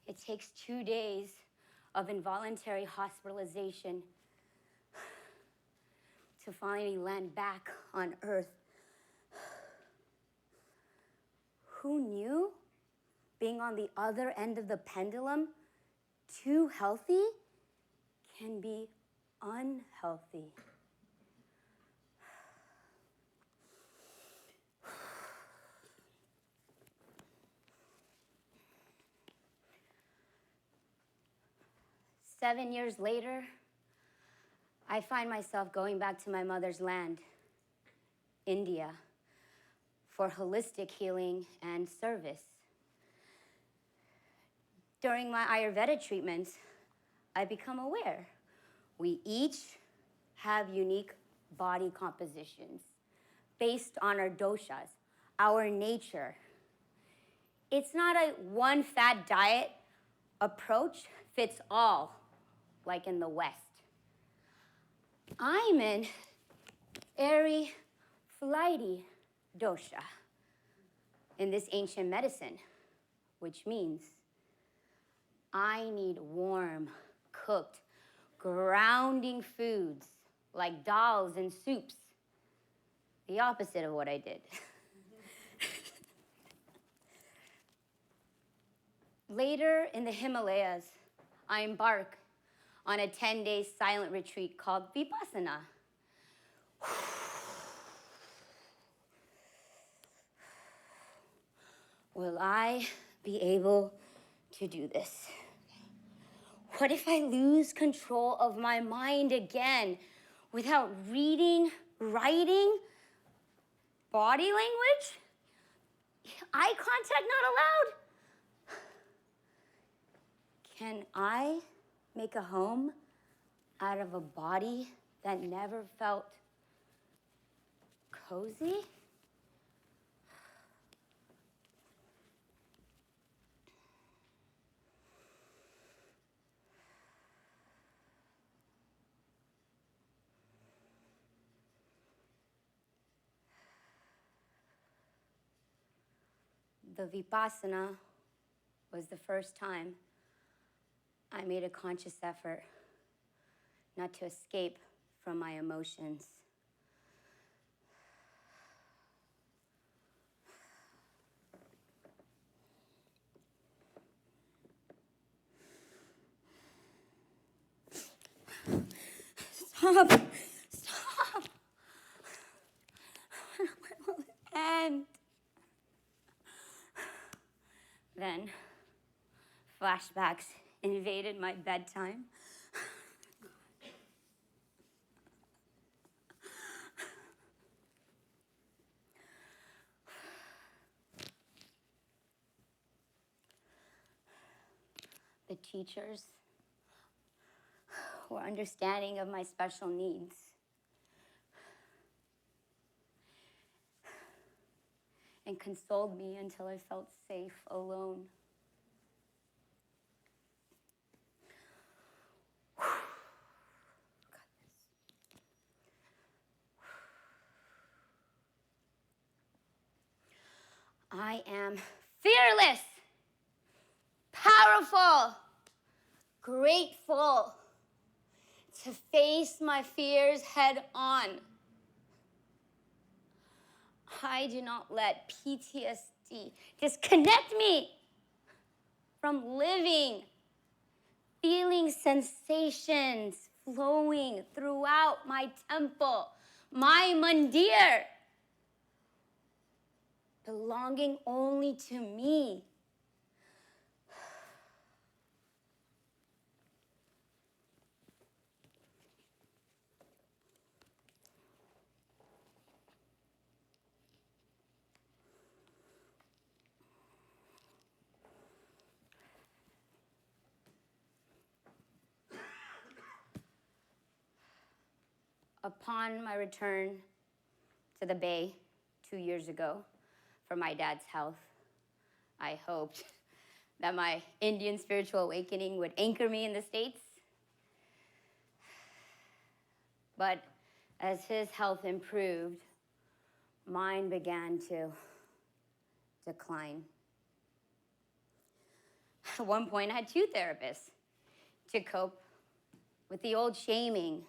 It takes 2 days of involuntary hospitalization to finally land back on Earth. Who knew being on the other end of the pendulum, too healthy, can be unhealthy? Seven years later, I find myself going back to my mother's land, India, for holistic healing and service. During my Ayurveda treatments, I become aware we each have unique body compositions based on our doshas, our nature. It's not a one fad diet approach fits all, like in the West. I'm in airy, flighty dosha in this ancient medicine, which means I need warm, cooked, grounding foods like dals and soups. The opposite of what I did. Later in the Himalayas, I embark on a 10-day silent retreat called Vipassana. Will I be able to do this? What if I lose control of my mind again without reading, writing, body language? Eye contact not allowed? Can I make a home out of a body that never felt cozy? The Vipassana was the first time I made a conscious effort not to escape from my emotions. Stop! Stop! When will it end? Then, flashbacks invaded my bedtime. teachers were understanding of my special needs. And consoled me until I felt safe alone. I am fearless, powerful, grateful to face my fears head on. I do not let PTSD disconnect me from living, feeling sensations flowing throughout my temple, my mandir, belonging only to me. Upon my return to the Bay 2 years ago for my dad's health, I hoped that my Indian spiritual awakening would anchor me in the States. But as his health improved, mine began to decline. At one point, I had 2 therapists to cope with the old shaming.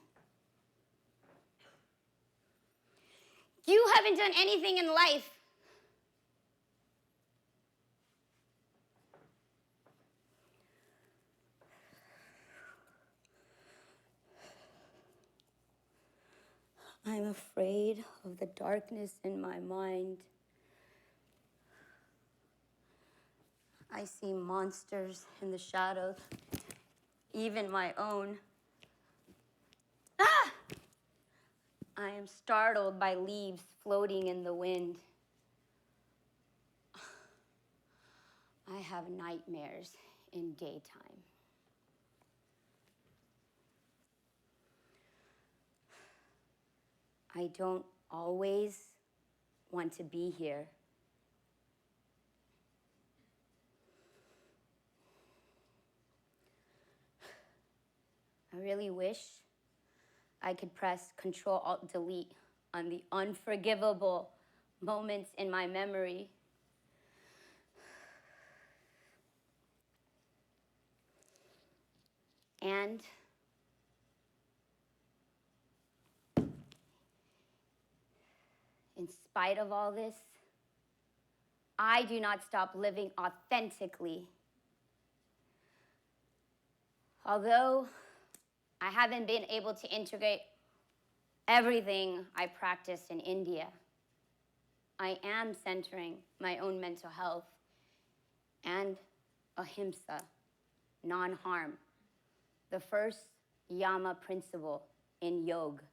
You haven't done anything in life. I'm afraid of the darkness in my mind. I see monsters in the shadows, even my own. Ah! I am startled by leaves floating in the wind. I have nightmares in daytime. I don't always want to be here. I really wish I could press Control-Alt-Delete on the unforgivable moments in my memory. And in spite of all this, I do not stop living authentically. Although I haven't been able to integrate everything I practiced in India, I am centering my own mental health and ahimsa, non-harm, the first yama principle in yoga.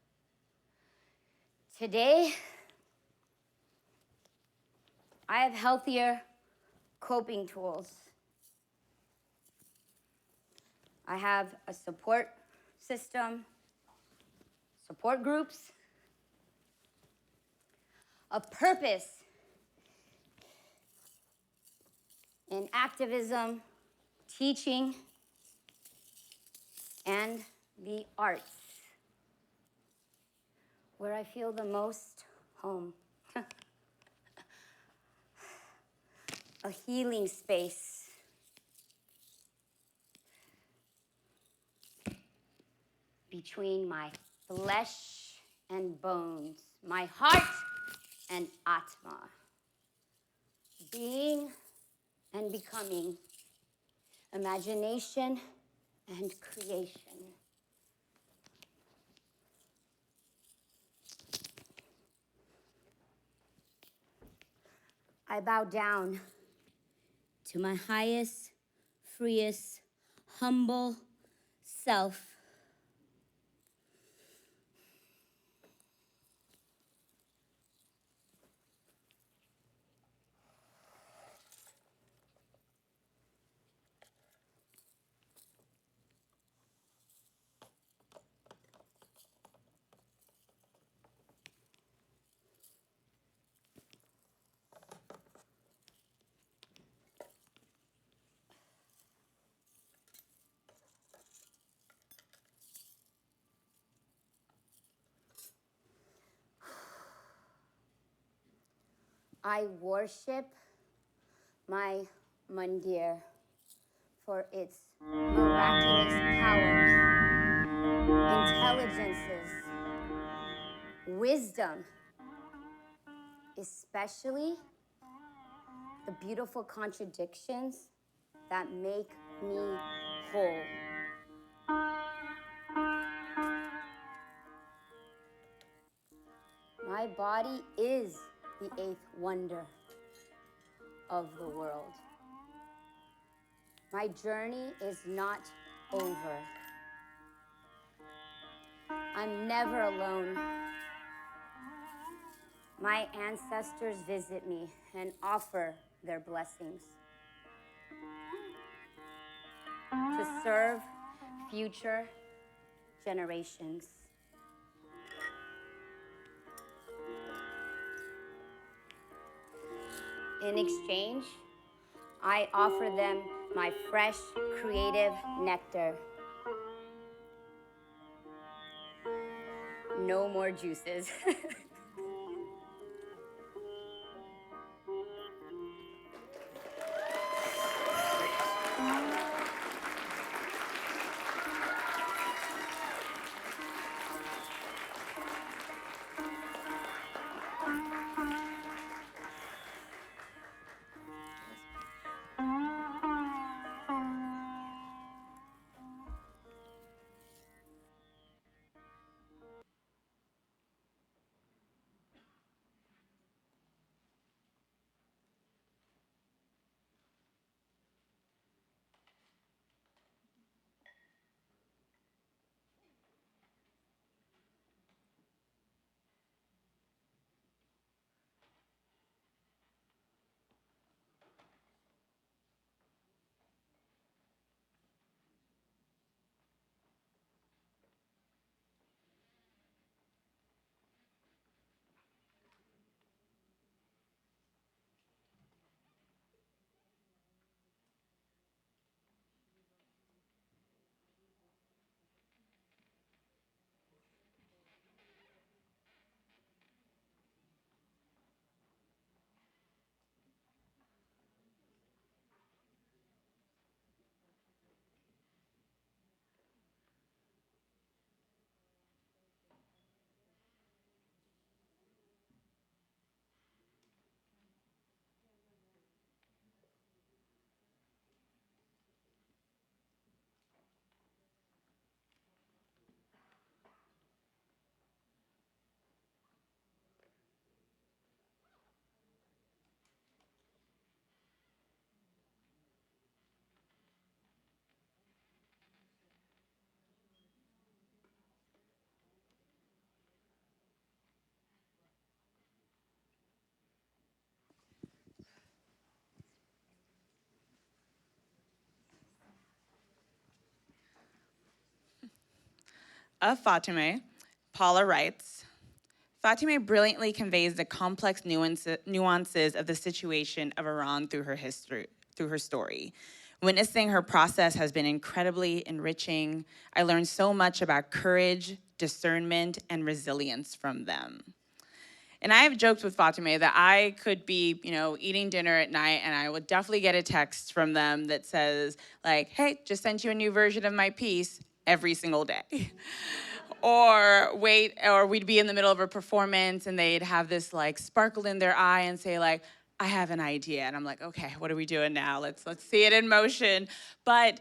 Today, I have healthier coping tools. I have a support system, support groups, a purpose in activism, teaching, and the arts, where I feel the most home. A healing space. Between my flesh and bones, my heart and atma, being and becoming, imagination and creation. I bow down to my highest, freest, humble self. I worship my mandir for its miraculous powers, intelligences, wisdom, especially the beautiful contradictions that make me whole. My body is the eighth wonder of the world. My journey is not over. I'm never alone. My ancestors visit me and offer their blessings to serve future generations. In exchange, I offer them my fresh, creative nectar. No more juices. Of Fateme, Paula writes, Fateme brilliantly conveys the complex nuances of the situation of Iran through her story. Witnessing her process has been incredibly enriching. I learned so much about courage, discernment, and resilience from them. And I have joked with Fateme that I could be, eating dinner at night and I would definitely get a text from them that says, like, hey, just sent you a new version of my piece every single day. Or we'd be in the middle of a performance and they'd have this like sparkle in their eye and say like, I have an idea. And I'm like, okay, what are we doing now? Let's see it in motion. But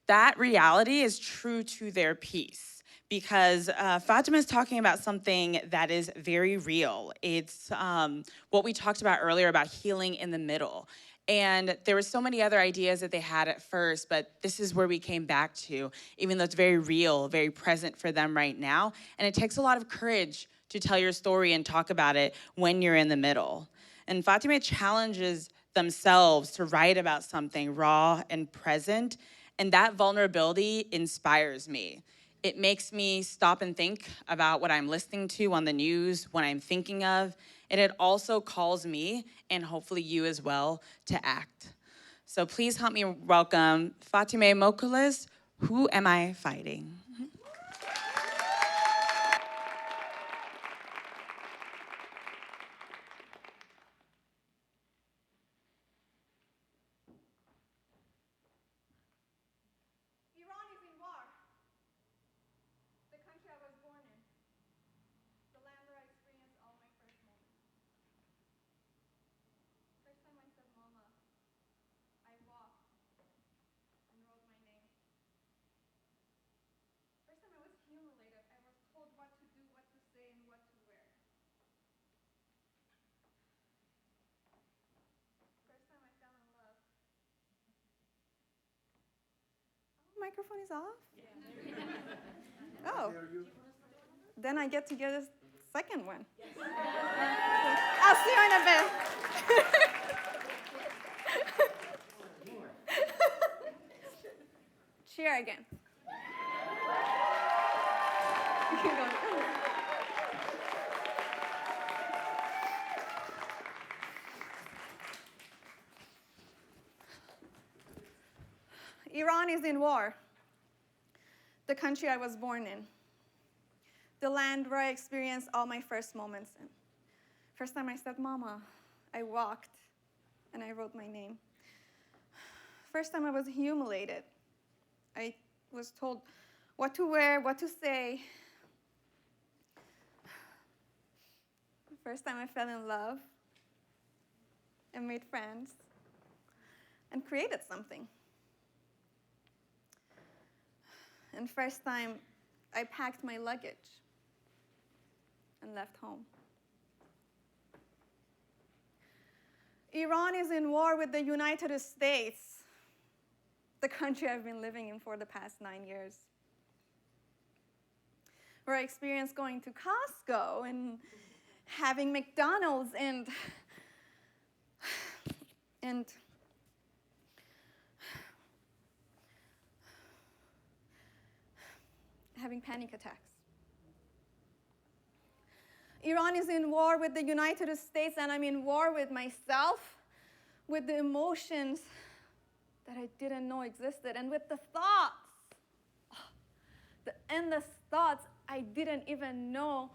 that reality is true to their piece because Fateme is talking about something that is very real. It's what we talked about earlier about healing in the middle. And there were so many other ideas that they had at first, but this is where we came back to, even though it's very real, very present for them right now. And it takes a lot of courage to tell your story and talk about it when you're in the middle. And Fateme challenges themselves to write about something raw and present, and that vulnerability inspires me. It makes me stop and think about what I'm listening to on the news, what I'm thinking of, and it also calls me, and hopefully you as well, to act. So please help me welcome Fateme Mokhles, Who Am I Fighting? microphone is off? Oh. Then I get to get a second one. I'll see you in a bit. Cheer again. Iran is in war. The country I was born in. The land where I experienced all my first moments in. First time I said mama, I walked and I wrote my name. First time I was humiliated. I was told what to wear, what to say. First time I fell in love and made friends and created something. And first time I packed my luggage and left home. Iran is in war with the United States, the country I've been living in for the past 9 years, where I experienced going to Costco and having McDonald's and having panic attacks. Iran is in war with the United States, and I'm in war with myself, with the emotions that I didn't know existed, and with the thoughts, the endless thoughts I didn't even know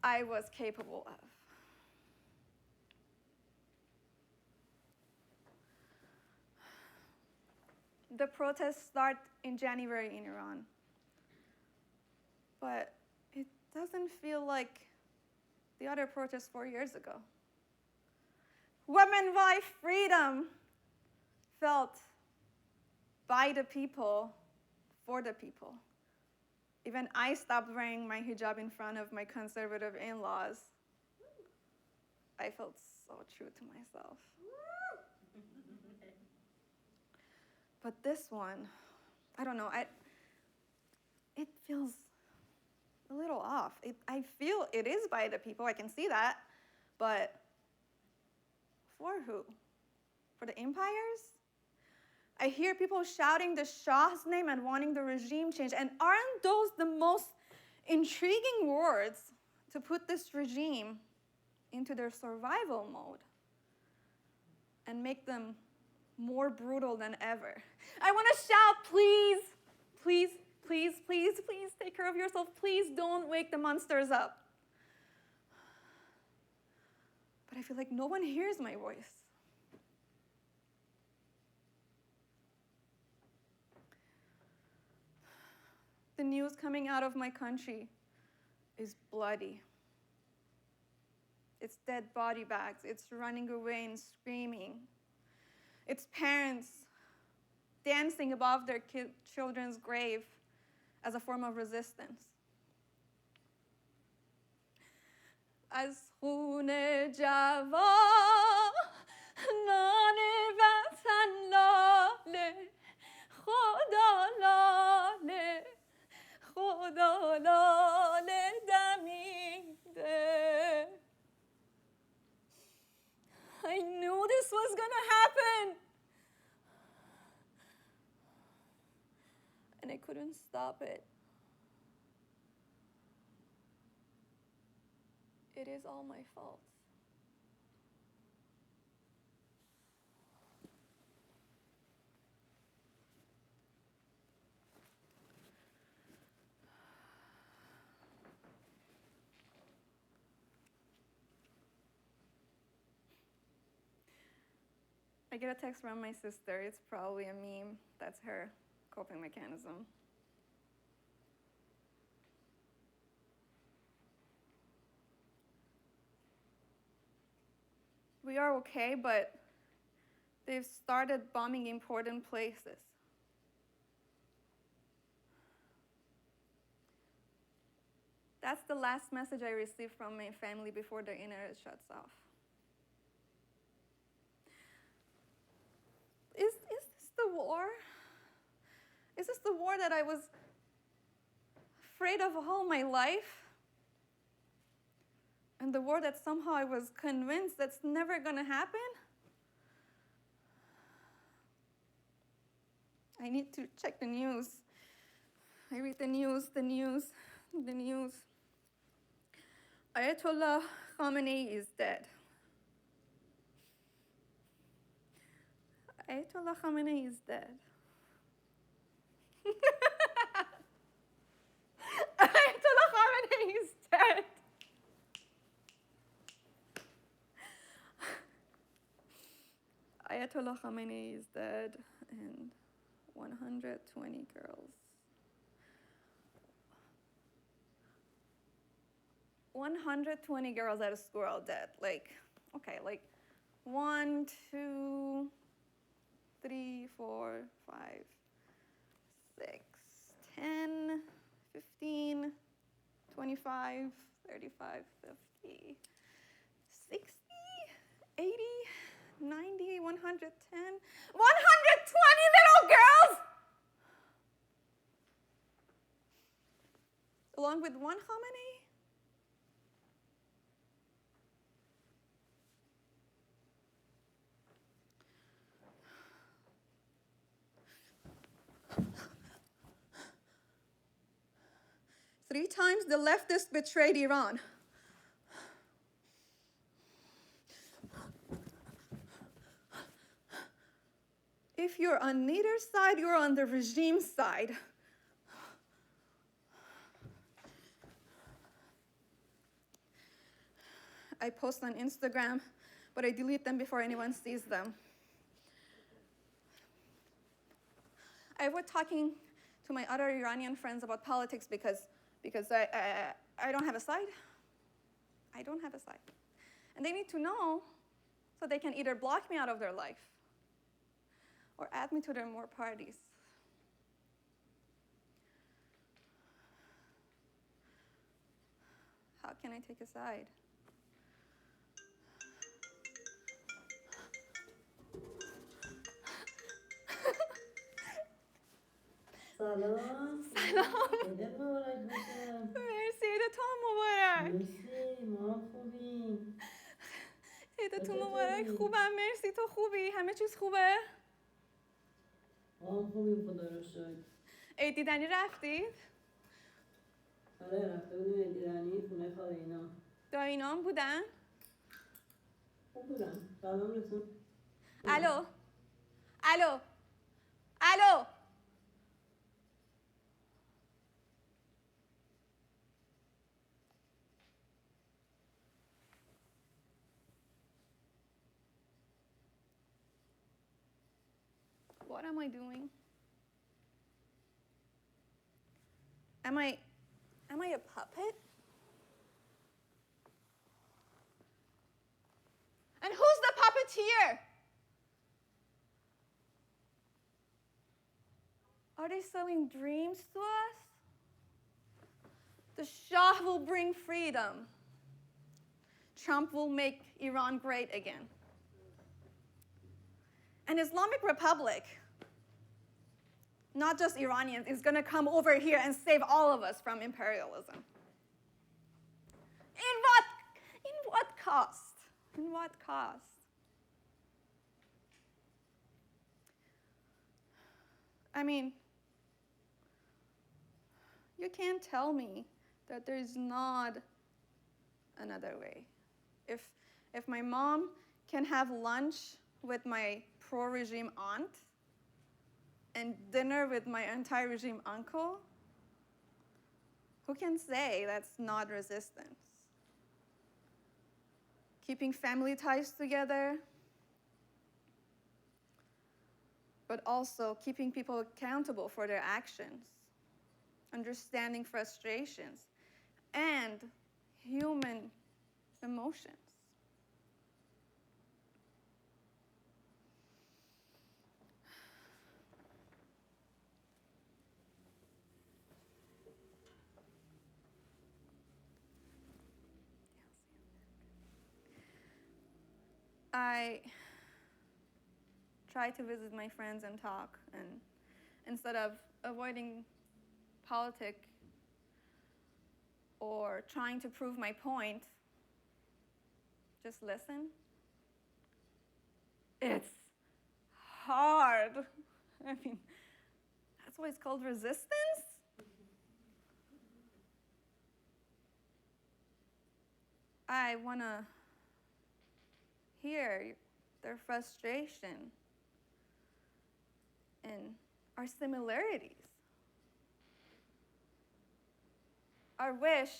I was capable of. The protests start in January in Iran. But it doesn't feel like the other protests 4 years ago. Women, life, freedom felt by the people, for the people. Even I stopped wearing my hijab in front of my conservative in-laws. I felt so true to myself. But this one, I don't know, it feels a little off. I feel it is by the people, I can see that, but for who? For the empires? I hear people shouting the Shah's name and wanting the regime change, and aren't those the most intriguing words to put this regime into their survival mode and make them more brutal than ever? I want to shout, please, please, please, please, please take care of yourself. Please don't wake the monsters up. But I feel like no one hears my voice. The news coming out of my country is bloody. It's dead body bags. It's running away and screaming. It's parents dancing above their children's grave as a form of resistance. از خون جوان نان وطن لاله خدا لاله خدا لاله دمیده. I knew this was gonna happen. And I couldn't stop it. It is all my fault. I get a text from my sister. It's probably a meme. That's her coping mechanism. We are okay, but they've started bombing important places. That's the last message I received from my family before the internet shuts off. Is this the war? Is this the war that I was afraid of all my life? And the war that somehow I was convinced that's never gonna happen? I need to check the news. I read the news. Ayatollah Khamenei is dead. Ayatollah Khamenei is dead. Ayatollah Khamenei is dead. Ayatollah Khamenei is dead, and 120 girls. 120 girls at a school are dead. Like, okay, like 1, 2, 3, 4, 5, 6, 10, 15, 25, 35, 50, 60, 80, 90, 110, 120 little girls! Along with one Khamenei? Three times the leftists betrayed Iran. If you're on neither side, you're on the regime side. I post on Instagram, but I delete them before anyone sees them. I was talking to my other Iranian friends about politics because I don't have a side. I don't have a side. And they need to know so they can either block me out of their life or add me to their more parties. How can I take a side? سلام. سلام. عیدت مبارک باشه. مرسی، عیدتون مبارک. مرسی، ما خوبیم. عیدتون مبارک. خوبم، مرسی. تو خوبی؟ همه چیز خوبه؟ خوبیم خدا رو شکر. عید دیدنی رفتید؟ آره رفته بودیم عید دیدنی خونه خاله اینا. دایینام بودن؟ خوب بودن. سلام رسون. الو. الو. الو. What am I doing? Am I a puppet? And who's the puppeteer? Are they selling dreams to us? The Shah will bring freedom. Trump will make Iran great again. An Islamic Republic, not just Iranians, is going to come over here and save all of us from imperialism. In what cost? In what cost? I mean, you can't tell me that there's not another way. If my mom can have lunch with my pro-regime aunt and dinner with my anti-regime uncle, who can say that's not resistance? Keeping family ties together, but also keeping people accountable for their actions, understanding frustrations, and human emotions. I try to visit my friends and talk, and instead of avoiding politics or trying to prove my point. Just listen. It's hard. I mean, that's why it's called resistance. I want to hear their frustration and our similarities, our wish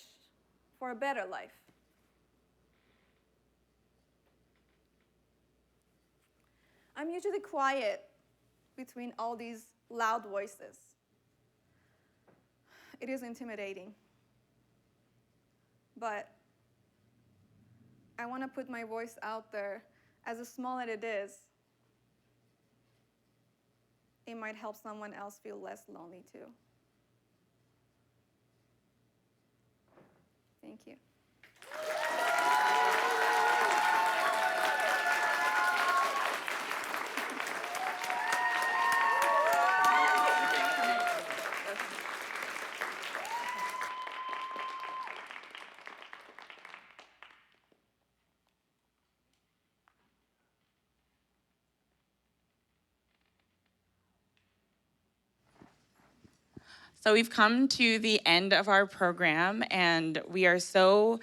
for a better life. I'm usually quiet between all these loud voices. It is intimidating. But I want to put my voice out there, as small as it is. It might help someone else feel less lonely too. Thank you. So we've come to the end of our program, and we are so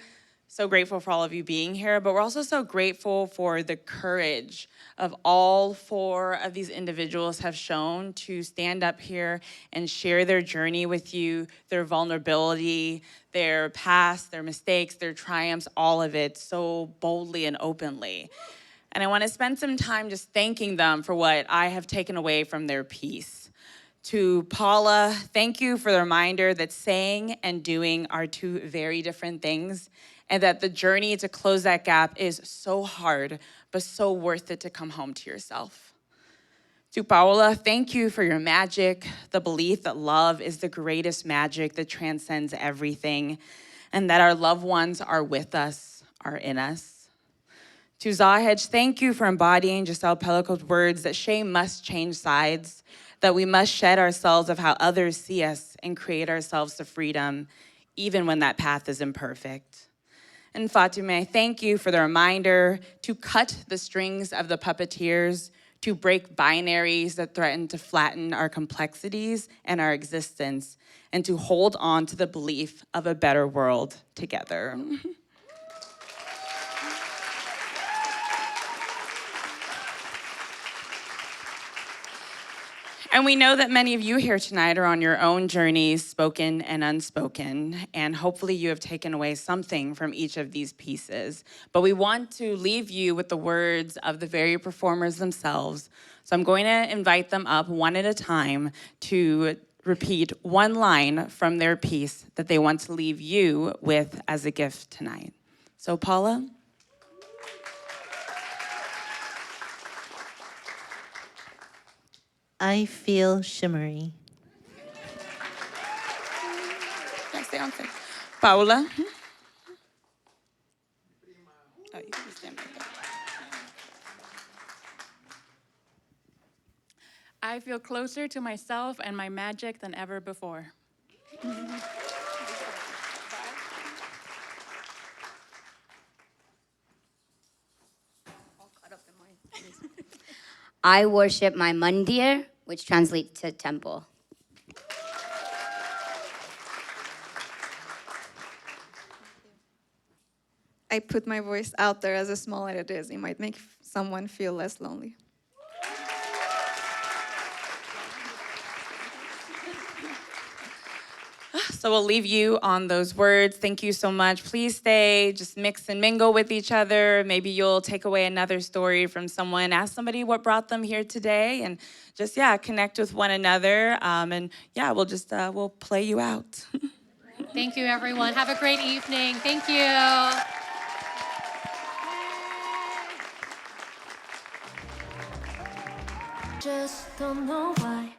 grateful for all of you being here, but we're also so grateful for the courage of all 4 of these individuals have shown to stand up here and share their journey with you, their vulnerability, their past, their mistakes, their triumphs, all of it so boldly and openly. And I want to spend some time just thanking them for what I have taken away from their piece. To Paula, thank you for the reminder that saying and doing are 2 very different things, and that the journey to close that gap is so hard, but so worth it to come home to yourself. To Paola, thank you for your magic, the belief that love is the greatest magic that transcends everything, and that our loved ones are with us, are in us. To xahej, thank you for embodying Giselle Pellico's words that shame must change sides, that we must shed ourselves of how others see us and create ourselves to freedom, even when that path is imperfect. And Fateme, thank you for the reminder to cut the strings of the puppeteers, to break binaries that threaten to flatten our complexities and our existence, and to hold on to the belief of a better world together. And we know that many of you here tonight are on your own journeys, spoken and unspoken, and hopefully you have taken away something from each of these pieces. But we want to leave you with the words of the very performers themselves. So I'm going to invite them up one at a time to repeat one line from their piece that they want to leave you with as a gift tonight. So Paula? I feel shimmery. Paula? Oh, you can stand right there. I feel closer to myself and my magic than ever before. I worship my mandir, which translates to temple. I put my voice out there, as small as it is. It might make someone feel less lonely. So we'll leave you on those words. Thank you so much. Please stay, just mix and mingle with each other. Maybe you'll take away another story from someone. Ask somebody what brought them here today, and just, connect with one another. We'll play you out. Thank you, everyone. Have a great evening. Thank you. Just don't know why